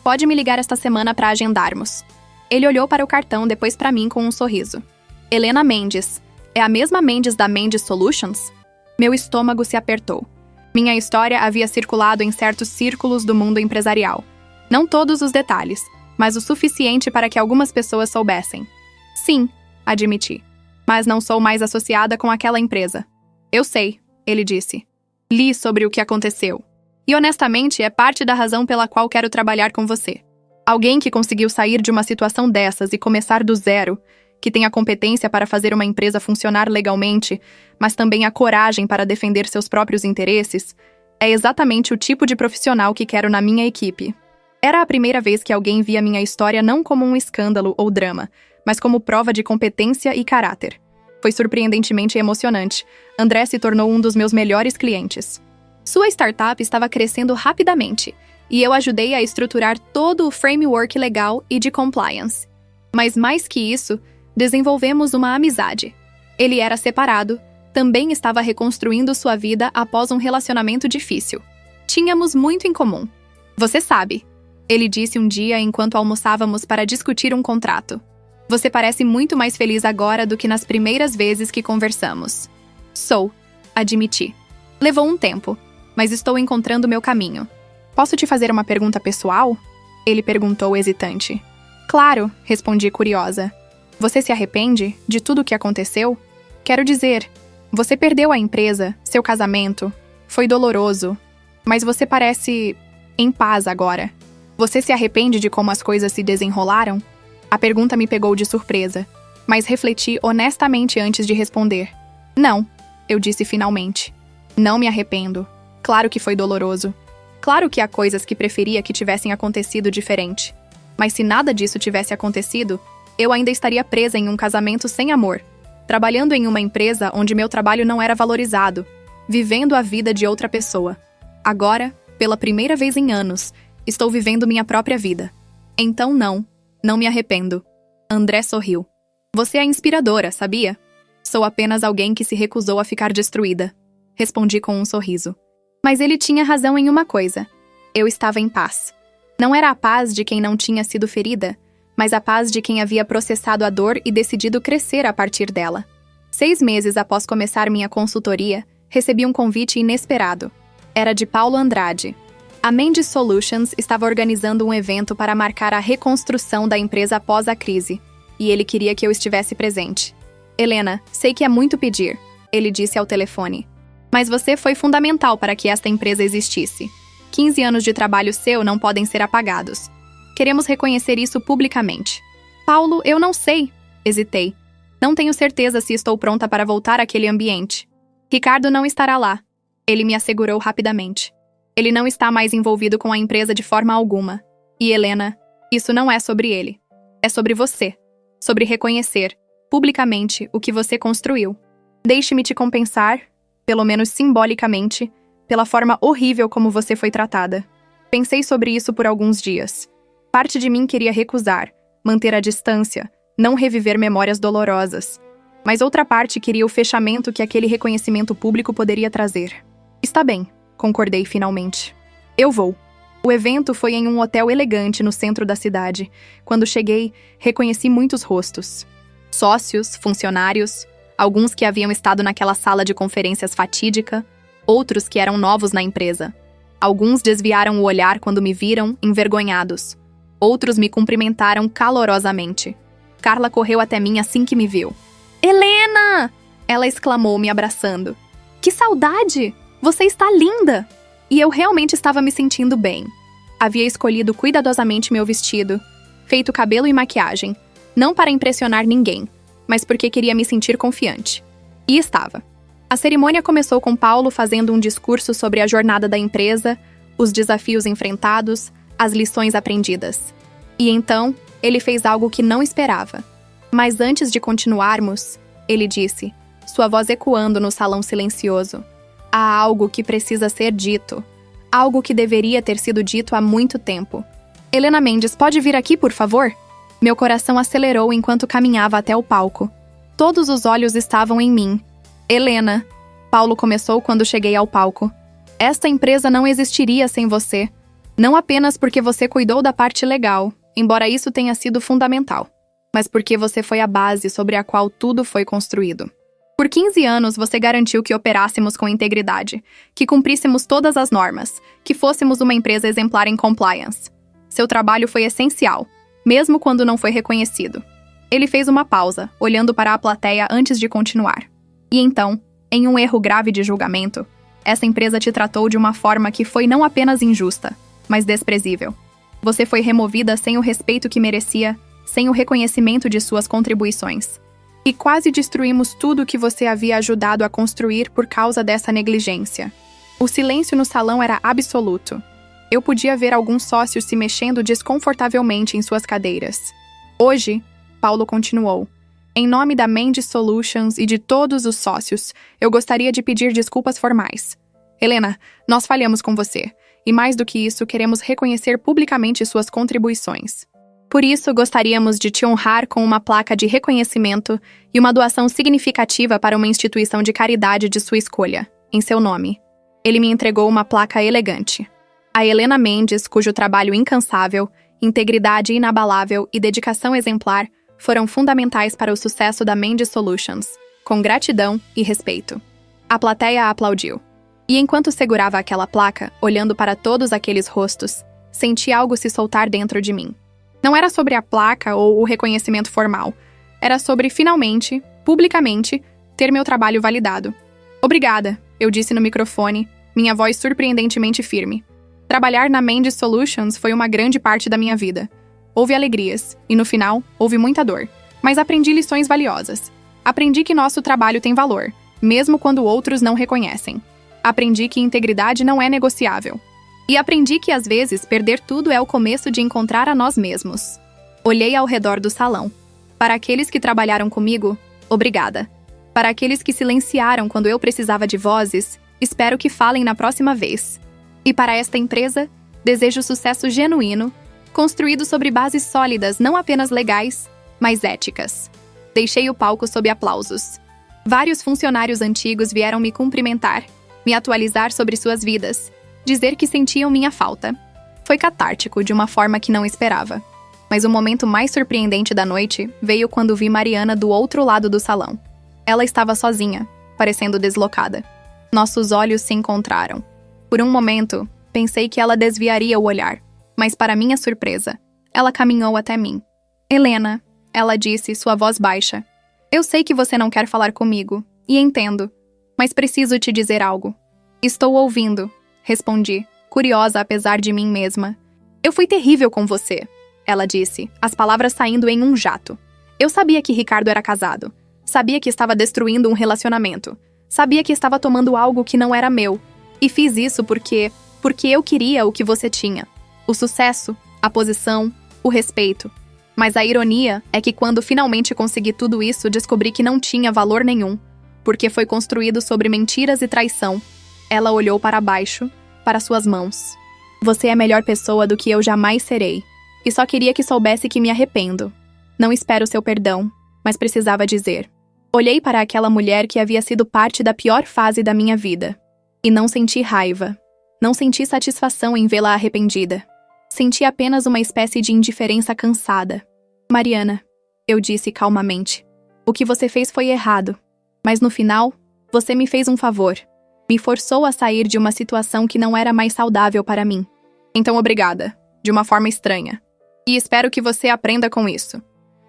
Pode me ligar esta semana para agendarmos. Ele olhou para o cartão, depois para mim com um sorriso. Helena Mendes. É a mesma Mendes da Mendes Solutions? Meu estômago se apertou. Minha história havia circulado em certos círculos do mundo empresarial. Não todos os detalhes, mas o suficiente para que algumas pessoas soubessem. Sim, admiti. Mas não sou mais associada com aquela empresa. Eu sei, ele disse. Li sobre o que aconteceu. E honestamente, é parte da razão pela qual quero trabalhar com você. Alguém que conseguiu sair de uma situação dessas e começar do zero, que tem a competência para fazer uma empresa funcionar legalmente, mas também a coragem para defender seus próprios interesses, é exatamente o tipo de profissional que quero na minha equipe. Era a primeira vez que alguém via minha história não como um escândalo ou drama, mas como prova de competência e caráter. Foi surpreendentemente emocionante. André se tornou um dos meus melhores clientes. Sua startup estava crescendo rapidamente, e eu ajudei a estruturar todo o framework legal e de compliance. Mas mais que isso, desenvolvemos uma amizade. Ele era separado, também estava reconstruindo sua vida após um relacionamento difícil. Tínhamos muito em comum. Você sabe, ele disse um dia enquanto almoçávamos para discutir um contrato. Você parece muito mais feliz agora do que nas primeiras vezes que conversamos. Sou, admiti. Levou um tempo, mas estou encontrando meu caminho. Posso te fazer uma pergunta pessoal? Ele perguntou hesitante. Claro, respondi curiosa. Você se arrepende de tudo o que aconteceu? Quero dizer, você perdeu a empresa, seu casamento. Foi doloroso. Mas você parece em paz agora. Você se arrepende de como as coisas se desenrolaram? A pergunta me pegou de surpresa, mas refleti honestamente antes de responder. Não, eu disse finalmente. Não me arrependo. Claro que foi doloroso. Claro que há coisas que preferia que tivessem acontecido diferente. Mas se nada disso tivesse acontecido, eu ainda estaria presa em um casamento sem amor, trabalhando em uma empresa onde meu trabalho não era valorizado, vivendo a vida de outra pessoa. Agora, pela primeira vez em anos, estou vivendo minha própria vida. Então não me arrependo. André sorriu. Você é inspiradora, sabia? Sou apenas alguém que se recusou a ficar destruída. Respondi com um sorriso. Mas ele tinha razão em uma coisa. Eu estava em paz. Não era a paz de quem não tinha sido ferida, mas a paz de quem havia processado a dor e decidido crescer a partir dela. 6 meses após começar minha consultoria, recebi um convite inesperado. Era de Paulo Andrade. A Mendes Solutions estava organizando um evento para marcar a reconstrução da empresa após a crise, e ele queria que eu estivesse presente. Helena, sei que é muito pedir, ele disse ao telefone. Mas você foi fundamental para que esta empresa existisse. 15 anos de trabalho seu não podem ser apagados. Queremos reconhecer isso publicamente. Paulo, eu não sei. Hesitei. Não tenho certeza se estou pronta para voltar àquele ambiente. Ricardo não estará lá. Ele me assegurou rapidamente. Ele não está mais envolvido com a empresa de forma alguma. E Helena, isso não é sobre ele. É sobre você. Sobre reconhecer, publicamente, o que você construiu. Deixe-me te compensar, pelo menos simbolicamente, pela forma horrível como você foi tratada. Pensei sobre isso por alguns dias. Parte de mim queria recusar, manter a distância, não reviver memórias dolorosas. Mas outra parte queria o fechamento que aquele reconhecimento público poderia trazer. Está bem, concordei finalmente. Eu vou. O evento foi em um hotel elegante no centro da cidade. Quando cheguei, reconheci muitos rostos. Sócios, funcionários, alguns que haviam estado naquela sala de conferências fatídica, outros que eram novos na empresa. Alguns desviaram o olhar quando me viram, envergonhados. Outros me cumprimentaram calorosamente. Carla correu até mim assim que me viu. Helena! Ela exclamou, me abraçando. Que saudade! Você está linda! E eu realmente estava me sentindo bem. Havia escolhido cuidadosamente meu vestido, feito cabelo e maquiagem, não para impressionar ninguém, mas porque queria me sentir confiante. E estava. A cerimônia começou com Paulo fazendo um discurso sobre a jornada da empresa, os desafios enfrentados, as lições aprendidas. E então, ele fez algo que não esperava. Mas antes de continuarmos, ele disse, sua voz ecoando no salão silencioso. Há algo que precisa ser dito. Algo que deveria ter sido dito há muito tempo. Helena Mendes, pode vir aqui, por favor? Meu coração acelerou enquanto caminhava até o palco. Todos os olhos estavam em mim. Helena, Paulo começou quando cheguei ao palco. Esta empresa não existiria sem você. Não apenas porque você cuidou da parte legal, embora isso tenha sido fundamental, mas porque você foi a base sobre a qual tudo foi construído. Por 15 anos, você garantiu que operássemos com integridade, que cumpríssemos todas as normas, que fôssemos uma empresa exemplar em compliance. Seu trabalho foi essencial, mesmo quando não foi reconhecido. Ele fez uma pausa, olhando para a plateia antes de continuar. E então, em um erro grave de julgamento, essa empresa te tratou de uma forma que foi não apenas injusta, mas desprezível. Você foi removida sem o respeito que merecia, sem o reconhecimento de suas contribuições. E quase destruímos tudo que você havia ajudado a construir por causa dessa negligência. O silêncio no salão era absoluto. Eu podia ver alguns sócios se mexendo desconfortavelmente em suas cadeiras. Hoje, Paulo continuou, em nome da Mendes Solutions e de todos os sócios, eu gostaria de pedir desculpas formais. Helena, nós falhamos com você. E mais do que isso, queremos reconhecer publicamente suas contribuições. Por isso, gostaríamos de te honrar com uma placa de reconhecimento e uma doação significativa para uma instituição de caridade de sua escolha, em seu nome. Ele me entregou uma placa elegante. A Helena Mendes, cujo trabalho incansável, integridade inabalável e dedicação exemplar foram fundamentais para o sucesso da Mendes Solutions, com gratidão e respeito. A plateia aplaudiu. E enquanto segurava aquela placa, olhando para todos aqueles rostos, senti algo se soltar dentro de mim. Não era sobre a placa ou o reconhecimento formal. Era sobre, finalmente, publicamente, ter meu trabalho validado. Obrigada, eu disse no microfone, minha voz surpreendentemente firme. Trabalhar na Mendes Solutions foi uma grande parte da minha vida. Houve alegrias, e no final, houve muita dor. Mas aprendi lições valiosas. Aprendi que nosso trabalho tem valor, mesmo quando outros não reconhecem. Aprendi que integridade não é negociável. E aprendi que, às vezes, perder tudo é o começo de encontrar a nós mesmos. Olhei ao redor do salão. Para aqueles que trabalharam comigo, obrigada. Para aqueles que silenciaram quando eu precisava de vozes, espero que falem na próxima vez. E para esta empresa, desejo sucesso genuíno, construído sobre bases sólidas não apenas legais, mas éticas. Deixei o palco sob aplausos. Vários funcionários antigos vieram me cumprimentar, me atualizar sobre suas vidas, dizer que sentiam minha falta. Foi catártico de uma forma que não esperava. Mas o momento mais surpreendente da noite veio quando vi Mariana do outro lado do salão. Ela estava sozinha, parecendo deslocada. Nossos olhos se encontraram. Por um momento, pensei que ela desviaria o olhar, mas para minha surpresa, ela caminhou até mim. Helena, ela disse, sua voz baixa. Eu sei que você não quer falar comigo, e entendo, mas preciso te dizer algo. Estou ouvindo, respondi, curiosa apesar de mim mesma. Eu fui terrível com você, ela disse, as palavras saindo em um jato. Eu sabia que Ricardo era casado. Sabia que estava destruindo um relacionamento. Sabia que estava tomando algo que não era meu. E fiz isso porque eu queria o que você tinha. O sucesso, a posição, o respeito. Mas a ironia é que quando finalmente consegui tudo isso, descobri que não tinha valor nenhum, porque foi construído sobre mentiras e traição. Ela olhou para baixo, para suas mãos. Você é a melhor pessoa do que eu jamais serei. E só queria que soubesse que me arrependo. Não espero seu perdão, mas precisava dizer. Olhei para aquela mulher que havia sido parte da pior fase da minha vida. E não senti raiva. Não senti satisfação em vê-la arrependida. Senti apenas uma espécie de indiferença cansada. Mariana, eu disse calmamente, o que você fez foi errado. Mas no final, você me fez um favor. Me forçou a sair de uma situação que não era mais saudável para mim. Então obrigada, de uma forma estranha. E espero que você aprenda com isso.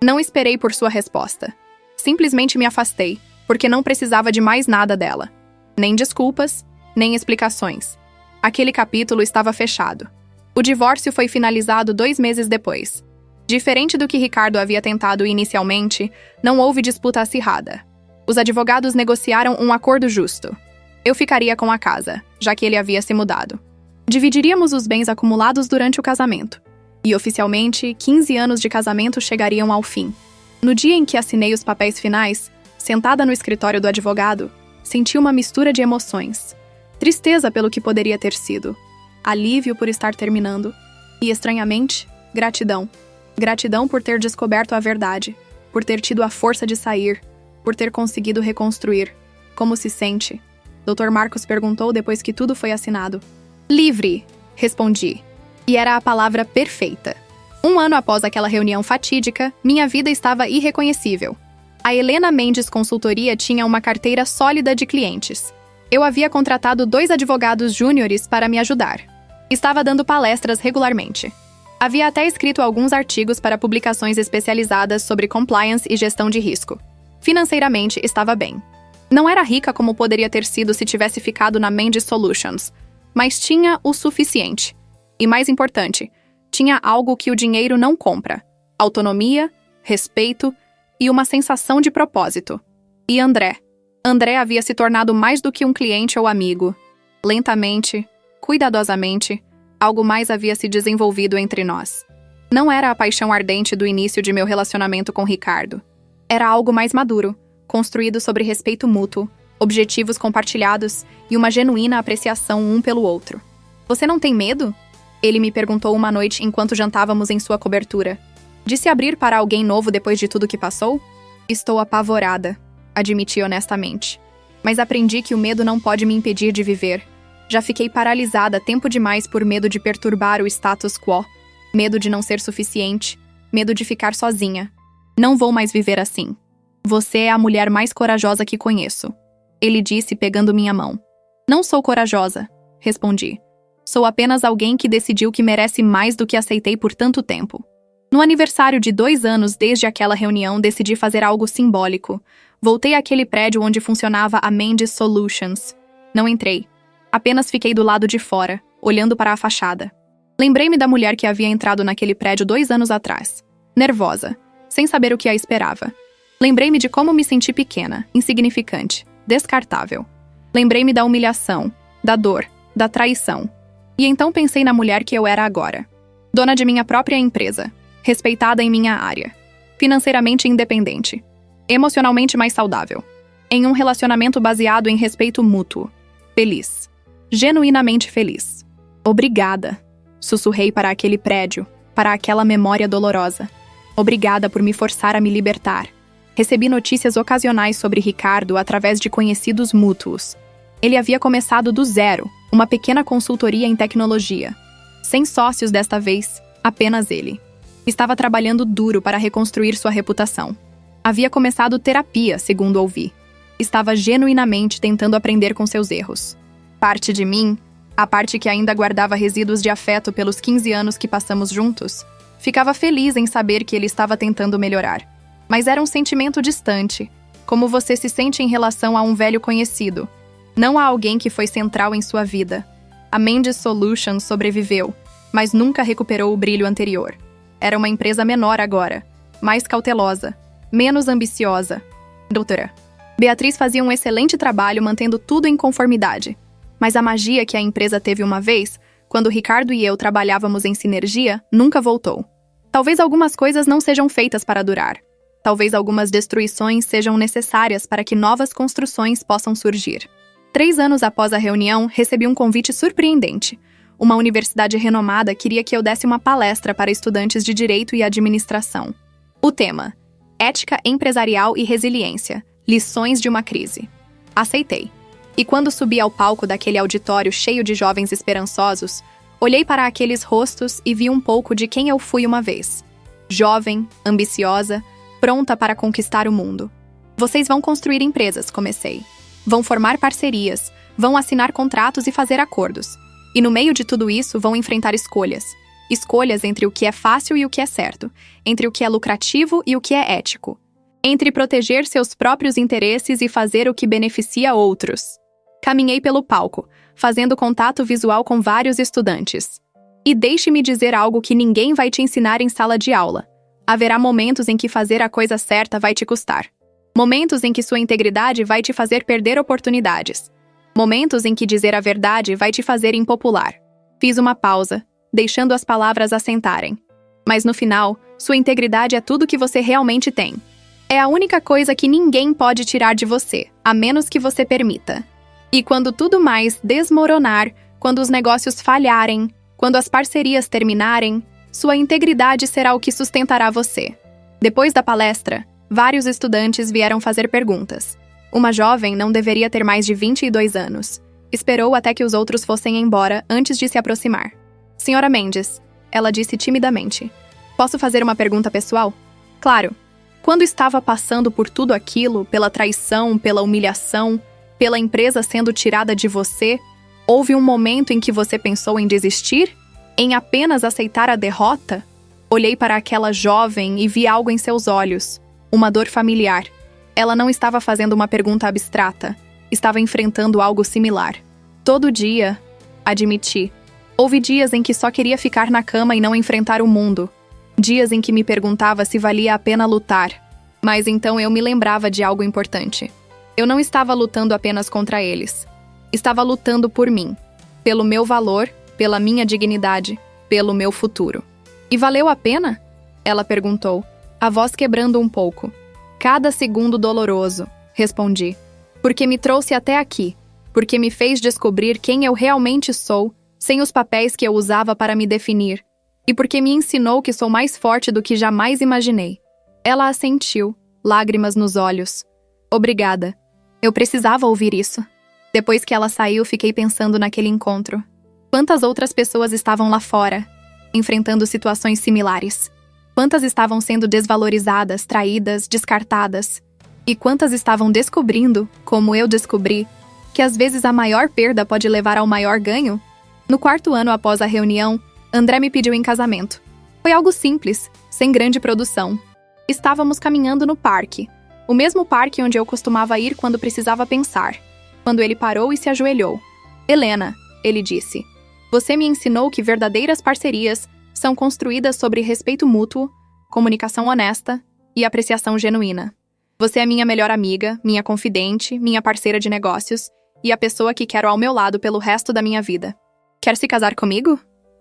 Não esperei por sua resposta. Simplesmente me afastei, porque não precisava de mais nada dela. Nem desculpas, nem explicações. Aquele capítulo estava fechado. O divórcio foi finalizado 2 meses depois. Diferente do que Ricardo havia tentado inicialmente, não houve disputa acirrada. Os advogados negociaram um acordo justo. Eu ficaria com a casa, já que ele havia se mudado. Dividiríamos os bens acumulados durante o casamento. E, oficialmente, 15 anos de casamento chegariam ao fim. No dia em que assinei os papéis finais, sentada no escritório do advogado, senti uma mistura de emoções. Tristeza pelo que poderia ter sido. Alívio por estar terminando. E, estranhamente, gratidão. Gratidão por ter descoberto a verdade. Por ter tido a força de sair. Por ter conseguido reconstruir. Como se sente? Dr. Marcos perguntou depois que tudo foi assinado. Livre, respondi. E era a palavra perfeita. 1 ano após aquela reunião fatídica, minha vida estava irreconhecível. A Helena Mendes Consultoria tinha uma carteira sólida de clientes. Eu havia contratado 2 advogados júniores para me ajudar. Estava dando palestras regularmente. Havia até escrito alguns artigos para publicações especializadas sobre compliance e gestão de risco. Financeiramente, estava bem. Não era rica como poderia ter sido se tivesse ficado na Mendes Solutions, mas tinha o suficiente. E mais importante, tinha algo que o dinheiro não compra: autonomia, respeito e uma sensação de propósito. E André. André havia se tornado mais do que um cliente ou amigo. Lentamente, cuidadosamente, algo mais havia se desenvolvido entre nós. Não era a paixão ardente do início de meu relacionamento com Ricardo. Era algo mais maduro, construído sobre respeito mútuo, objetivos compartilhados e uma genuína apreciação um pelo outro. Você não tem medo? Ele me perguntou uma noite enquanto jantávamos em sua cobertura. De se abrir para alguém novo depois de tudo que passou? Estou apavorada, admiti honestamente. Mas aprendi que o medo não pode me impedir de viver. Já fiquei paralisada tempo demais por medo de perturbar o status quo, medo de não ser suficiente, medo de ficar sozinha. Não vou mais viver assim. Você é a mulher mais corajosa que conheço, ele disse pegando minha mão. Não sou corajosa, respondi. Sou apenas alguém que decidiu que merece mais do que aceitei por tanto tempo. No aniversário de 2 anos desde aquela reunião, decidi fazer algo simbólico. Voltei àquele prédio onde funcionava a Mendes Solutions. Não entrei. Apenas fiquei do lado de fora, olhando para a fachada. Lembrei-me da mulher que havia entrado naquele prédio 2 anos atrás. Nervosa, sem saber o que a esperava. Lembrei-me de como me senti pequena, insignificante, descartável. Lembrei-me da humilhação, da dor, da traição. E então pensei na mulher que eu era agora. Dona de minha própria empresa, respeitada em minha área, financeiramente independente, emocionalmente mais saudável, em um relacionamento baseado em respeito mútuo, feliz, genuinamente feliz. Obrigada, sussurrei para aquele prédio, para aquela memória dolorosa. Obrigada por me forçar a me libertar. Recebi notícias ocasionais sobre Ricardo através de conhecidos mútuos. Ele havia começado do zero, uma pequena consultoria em tecnologia. Sem sócios desta vez, apenas ele. Estava trabalhando duro para reconstruir sua reputação. Havia começado terapia, segundo ouvi. Estava genuinamente tentando aprender com seus erros. Parte de mim, a parte que ainda guardava resíduos de afeto pelos 15 anos que passamos juntos, ficava feliz em saber que ele estava tentando melhorar. Mas era um sentimento distante, como você se sente em relação a um velho conhecido, não a alguém que foi central em sua vida. A Mendes Solutions sobreviveu, mas nunca recuperou o brilho anterior. Era uma empresa menor agora, mais cautelosa, menos ambiciosa. Doutora, Beatriz fazia um excelente trabalho mantendo tudo em conformidade, mas a magia que a empresa teve uma vez, quando Ricardo e eu trabalhávamos em sinergia, nunca voltou. Talvez algumas coisas não sejam feitas para durar. Talvez algumas destruições sejam necessárias para que novas construções possam surgir. 3 anos após a reunião, recebi um convite surpreendente. Uma universidade renomada queria que eu desse uma palestra para estudantes de Direito e Administração. O tema: Ética Empresarial e Resiliência, Lições de uma crise. Aceitei. E quando subi ao palco daquele auditório cheio de jovens esperançosos, olhei para aqueles rostos e vi um pouco de quem eu fui uma vez. Jovem, ambiciosa, pronta para conquistar o mundo. Vocês vão construir empresas, comecei. Vão formar parcerias, vão assinar contratos e fazer acordos. E no meio de tudo isso vão enfrentar escolhas. Escolhas entre o que é fácil e o que é certo, entre o que é lucrativo e o que é ético. Entre proteger seus próprios interesses e fazer o que beneficia outros. Caminhei pelo palco, fazendo contato visual com vários estudantes. E deixe-me dizer algo que ninguém vai te ensinar em sala de aula. Haverá momentos em que fazer a coisa certa vai te custar. Momentos em que sua integridade vai te fazer perder oportunidades. Momentos em que dizer a verdade vai te fazer impopular. Fiz uma pausa, deixando as palavras assentarem. Mas no final, sua integridade é tudo que você realmente tem. É a única coisa que ninguém pode tirar de você, a menos que você permita. E quando tudo mais desmoronar, quando os negócios falharem, quando as parcerias terminarem, sua integridade será o que sustentará você. Depois da palestra, vários estudantes vieram fazer perguntas. Uma jovem não deveria ter mais de 22 anos. Esperou até que os outros fossem embora antes de se aproximar. Senhora Mendes, ela disse timidamente. Posso fazer uma pergunta pessoal? Claro. Quando estava passando por tudo aquilo, pela traição, pela humilhação, pela empresa sendo tirada de você, houve um momento em que você pensou em desistir? Em apenas aceitar a derrota? Olhei para aquela jovem e vi algo em seus olhos. Uma dor familiar. Ela não estava fazendo uma pergunta abstrata. Estava enfrentando algo similar. Todo dia, admiti. Houve dias em que só queria ficar na cama e não enfrentar o mundo. Dias em que me perguntava se valia a pena lutar. Mas então eu me lembrava de algo importante. Eu não estava lutando apenas contra eles. Estava lutando por mim. Pelo meu valor, pela minha dignidade, pelo meu futuro. E valeu a pena? Ela perguntou, a voz quebrando um pouco. Cada segundo doloroso, respondi. Porque me trouxe até aqui. Porque me fez descobrir quem eu realmente sou, sem os papéis que eu usava para me definir. E porque me ensinou que sou mais forte do que jamais imaginei. Ela assentiu, lágrimas nos olhos. Obrigada. Eu precisava ouvir isso. Depois que ela saiu, fiquei pensando naquele encontro. Quantas outras pessoas estavam lá fora, enfrentando situações similares? Quantas estavam sendo desvalorizadas, traídas, descartadas? E quantas estavam descobrindo, como eu descobri, que às vezes a maior perda pode levar ao maior ganho? No 4º ano após a reunião, André me pediu em casamento. Foi algo simples, sem grande produção. Estávamos caminhando no parque, o mesmo parque onde eu costumava ir quando precisava pensar. Quando ele parou e se ajoelhou. Helena, ele disse, você me ensinou que verdadeiras parcerias são construídas sobre respeito mútuo, comunicação honesta e apreciação genuína. Você é minha melhor amiga, minha confidente, minha parceira de negócios e a pessoa que quero ao meu lado pelo resto da minha vida. Quer se casar comigo?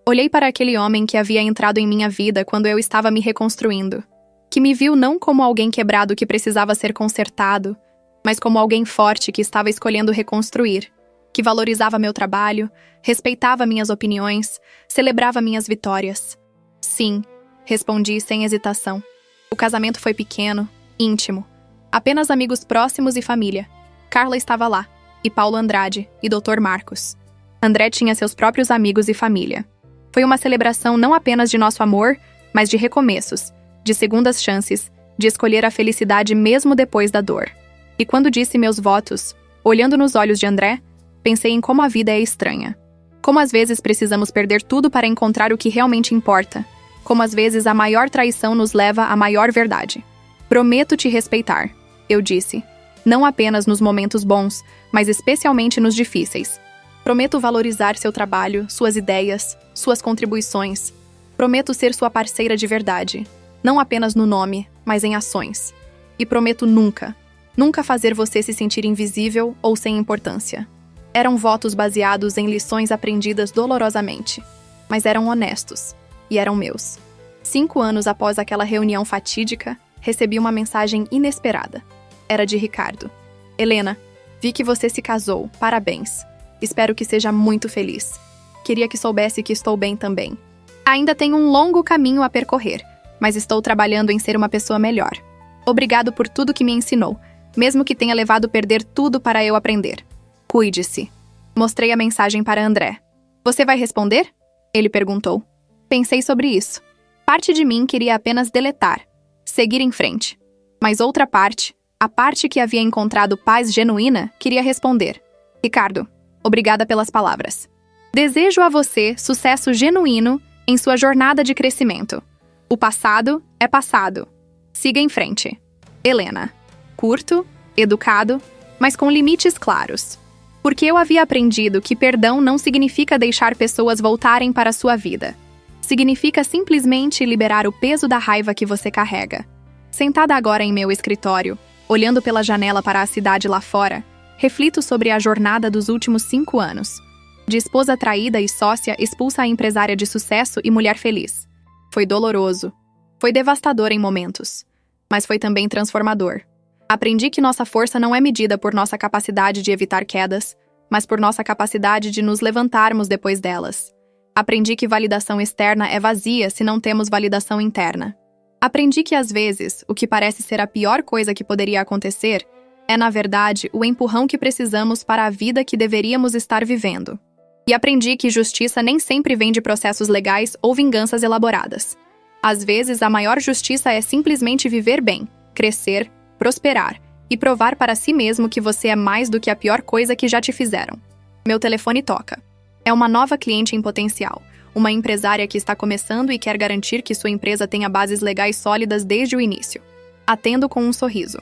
Olhei para aquele homem que havia entrado em minha vida quando eu estava me reconstruindo, que me viu não como alguém quebrado que precisava ser consertado, mas como alguém forte que estava escolhendo reconstruir, que valorizava meu trabalho, respeitava minhas opiniões, celebrava minhas vitórias. Sim, respondi sem hesitação. O casamento foi pequeno, íntimo. Apenas amigos próximos e família. Carla estava lá, e Paulo Andrade, e Dr. Marcos. André tinha seus próprios amigos e família. Foi uma celebração não apenas de nosso amor, mas de recomeços, de segundas chances, de escolher a felicidade mesmo depois da dor. E quando disse meus votos, olhando nos olhos de André, pensei em como a vida é estranha. Como às vezes precisamos perder tudo para encontrar o que realmente importa. Como às vezes a maior traição nos leva à maior verdade. Prometo te respeitar, eu disse. Não apenas nos momentos bons, mas especialmente nos difíceis. Prometo valorizar seu trabalho, suas ideias, suas contribuições. Prometo ser sua parceira de verdade. Não apenas no nome, mas em ações. E prometo nunca fazer você se sentir invisível ou sem importância. Eram votos baseados em lições aprendidas dolorosamente, mas eram honestos, e eram meus. 5 anos após aquela reunião fatídica, recebi uma mensagem inesperada. Era de Ricardo. Helena, vi que você se casou, parabéns. Espero que seja muito feliz. Queria que soubesse que estou bem também. Ainda tenho um longo caminho a percorrer, mas estou trabalhando em ser uma pessoa melhor. Obrigado por tudo que me ensinou. mesmo que tenha levado perder tudo para eu aprender. Cuide-se. Mostrei a mensagem para André. Você vai responder? Ele perguntou. Pensei sobre isso. Parte de mim queria apenas deletar, seguir em frente. Mas outra parte, a parte que havia encontrado paz genuína, queria responder. Ricardo, obrigada pelas palavras. Desejo a você sucesso genuíno em sua jornada de crescimento. O passado é passado. Siga em frente. Helena. Curto, educado, mas com limites claros. Porque eu havia aprendido que perdão não significa deixar pessoas voltarem para a sua vida. Significa simplesmente liberar o peso da raiva que você carrega. Sentada agora em meu escritório, olhando pela janela para a cidade lá fora, reflito sobre a jornada dos últimos 5 anos. De esposa traída e sócia expulsa a empresária de sucesso e mulher feliz. Foi doloroso. Foi devastador em momentos. Mas foi também transformador. Aprendi que nossa força não é medida por nossa capacidade de evitar quedas, mas por nossa capacidade de nos levantarmos depois delas. Aprendi que validação externa é vazia se não temos validação interna. Aprendi que, às vezes, o que parece ser a pior coisa que poderia acontecer é, na verdade, o empurrão que precisamos para a vida que deveríamos estar vivendo. E aprendi que justiça nem sempre vem de processos legais ou vinganças elaboradas. Às vezes, a maior justiça é simplesmente viver bem, crescer, prosperar e provar para si mesmo que você é mais do que a pior coisa que já te fizeram. Meu telefone toca. É uma nova cliente em potencial, uma empresária que está começando e quer garantir que sua empresa tenha bases legais sólidas desde o início. Atendo com um sorriso.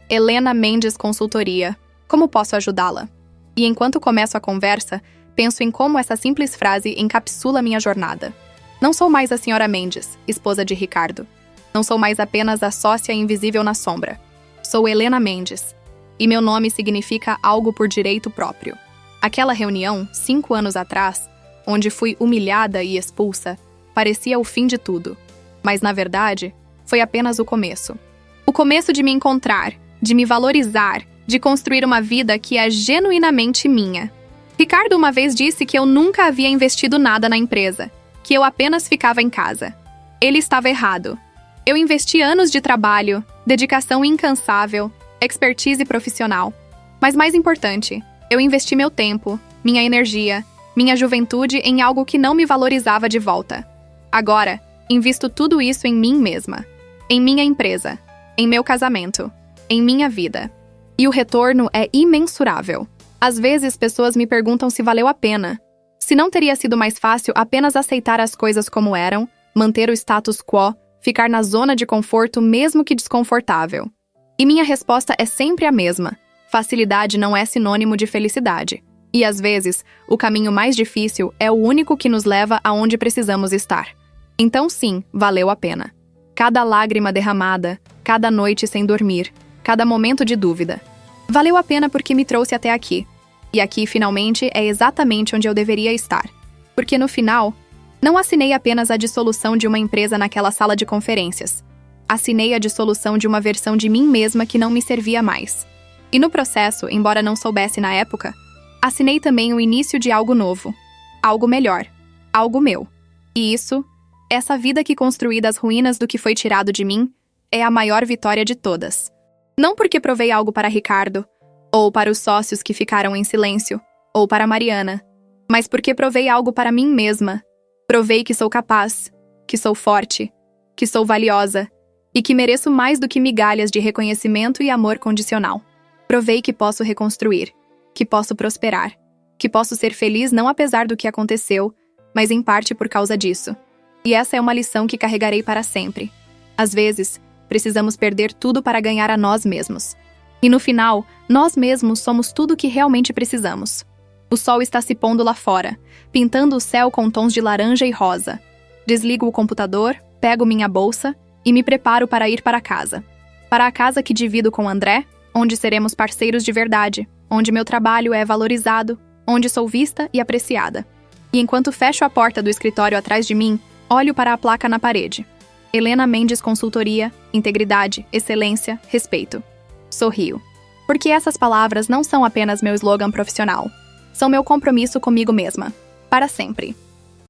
Helena Mendes Consultoria. Como posso ajudá-la? E enquanto começo a conversa, penso em como essa simples frase encapsula minha jornada. Não sou mais a senhora Mendes, esposa de Ricardo. Não sou mais apenas a sócia invisível na sombra. Sou Helena Mendes, e meu nome significa algo por direito próprio. Aquela reunião, 5 anos atrás, onde fui humilhada e expulsa, parecia o fim de tudo. Mas, na verdade, foi apenas o começo. O começo de me encontrar, de me valorizar, de construir uma vida que é genuinamente minha. Ricardo uma vez disse que eu nunca havia investido nada na empresa, que eu apenas ficava em casa. Ele estava errado. Eu investi anos de trabalho, dedicação incansável, expertise profissional. Mas mais importante, eu investi meu tempo, minha energia, minha juventude em algo que não me valorizava de volta. Agora, invisto tudo isso em mim mesma, em minha empresa, em meu casamento, em minha vida. E o retorno é imensurável. Às vezes, pessoas me perguntam se valeu a pena. Se não teria sido mais fácil apenas aceitar as coisas como eram, manter o status quo, ficar na zona de conforto mesmo que desconfortável. E minha resposta é sempre a mesma. Facilidade não é sinônimo de felicidade. E às vezes, o caminho mais difícil é o único que nos leva aonde precisamos estar. Então sim, valeu a pena. Cada lágrima derramada, cada noite sem dormir, cada momento de dúvida. Valeu a pena porque me trouxe até aqui. E aqui, finalmente, é exatamente onde eu deveria estar. Porque no final, não assinei apenas a dissolução de uma empresa naquela sala de conferências. Assinei a dissolução de uma versão de mim mesma que não me servia mais. E no processo, embora não soubesse na época, assinei também o início de algo novo. Algo melhor. Algo meu. E isso, essa vida que construí das ruínas do que foi tirado de mim, é a maior vitória de todas. Não porque provei algo para Ricardo, ou para os sócios que ficaram em silêncio, ou para Mariana, mas porque provei algo para mim mesma. Provei que sou capaz, que sou forte, que sou valiosa e que mereço mais do que migalhas de reconhecimento e amor condicional. Provei que posso reconstruir, que posso prosperar, que posso ser feliz não apesar do que aconteceu, mas em parte por causa disso. E essa é uma lição que carregarei para sempre. Às vezes, precisamos perder tudo para ganhar a nós mesmos. E no final, nós mesmos somos tudo o que realmente precisamos. O sol está se pondo lá fora, pintando o céu com tons de laranja e rosa. Desligo o computador, pego minha bolsa e me preparo para ir para casa. Para a casa que divido com André, onde seremos parceiros de verdade, onde meu trabalho é valorizado, onde sou vista e apreciada. E enquanto fecho a porta do escritório atrás de mim, olho para a placa na parede. Helena Mendes Consultoria, integridade, excelência, respeito. Sorrio. Porque essas palavras não são apenas meu slogan profissional. São meu compromisso comigo mesma. Para sempre.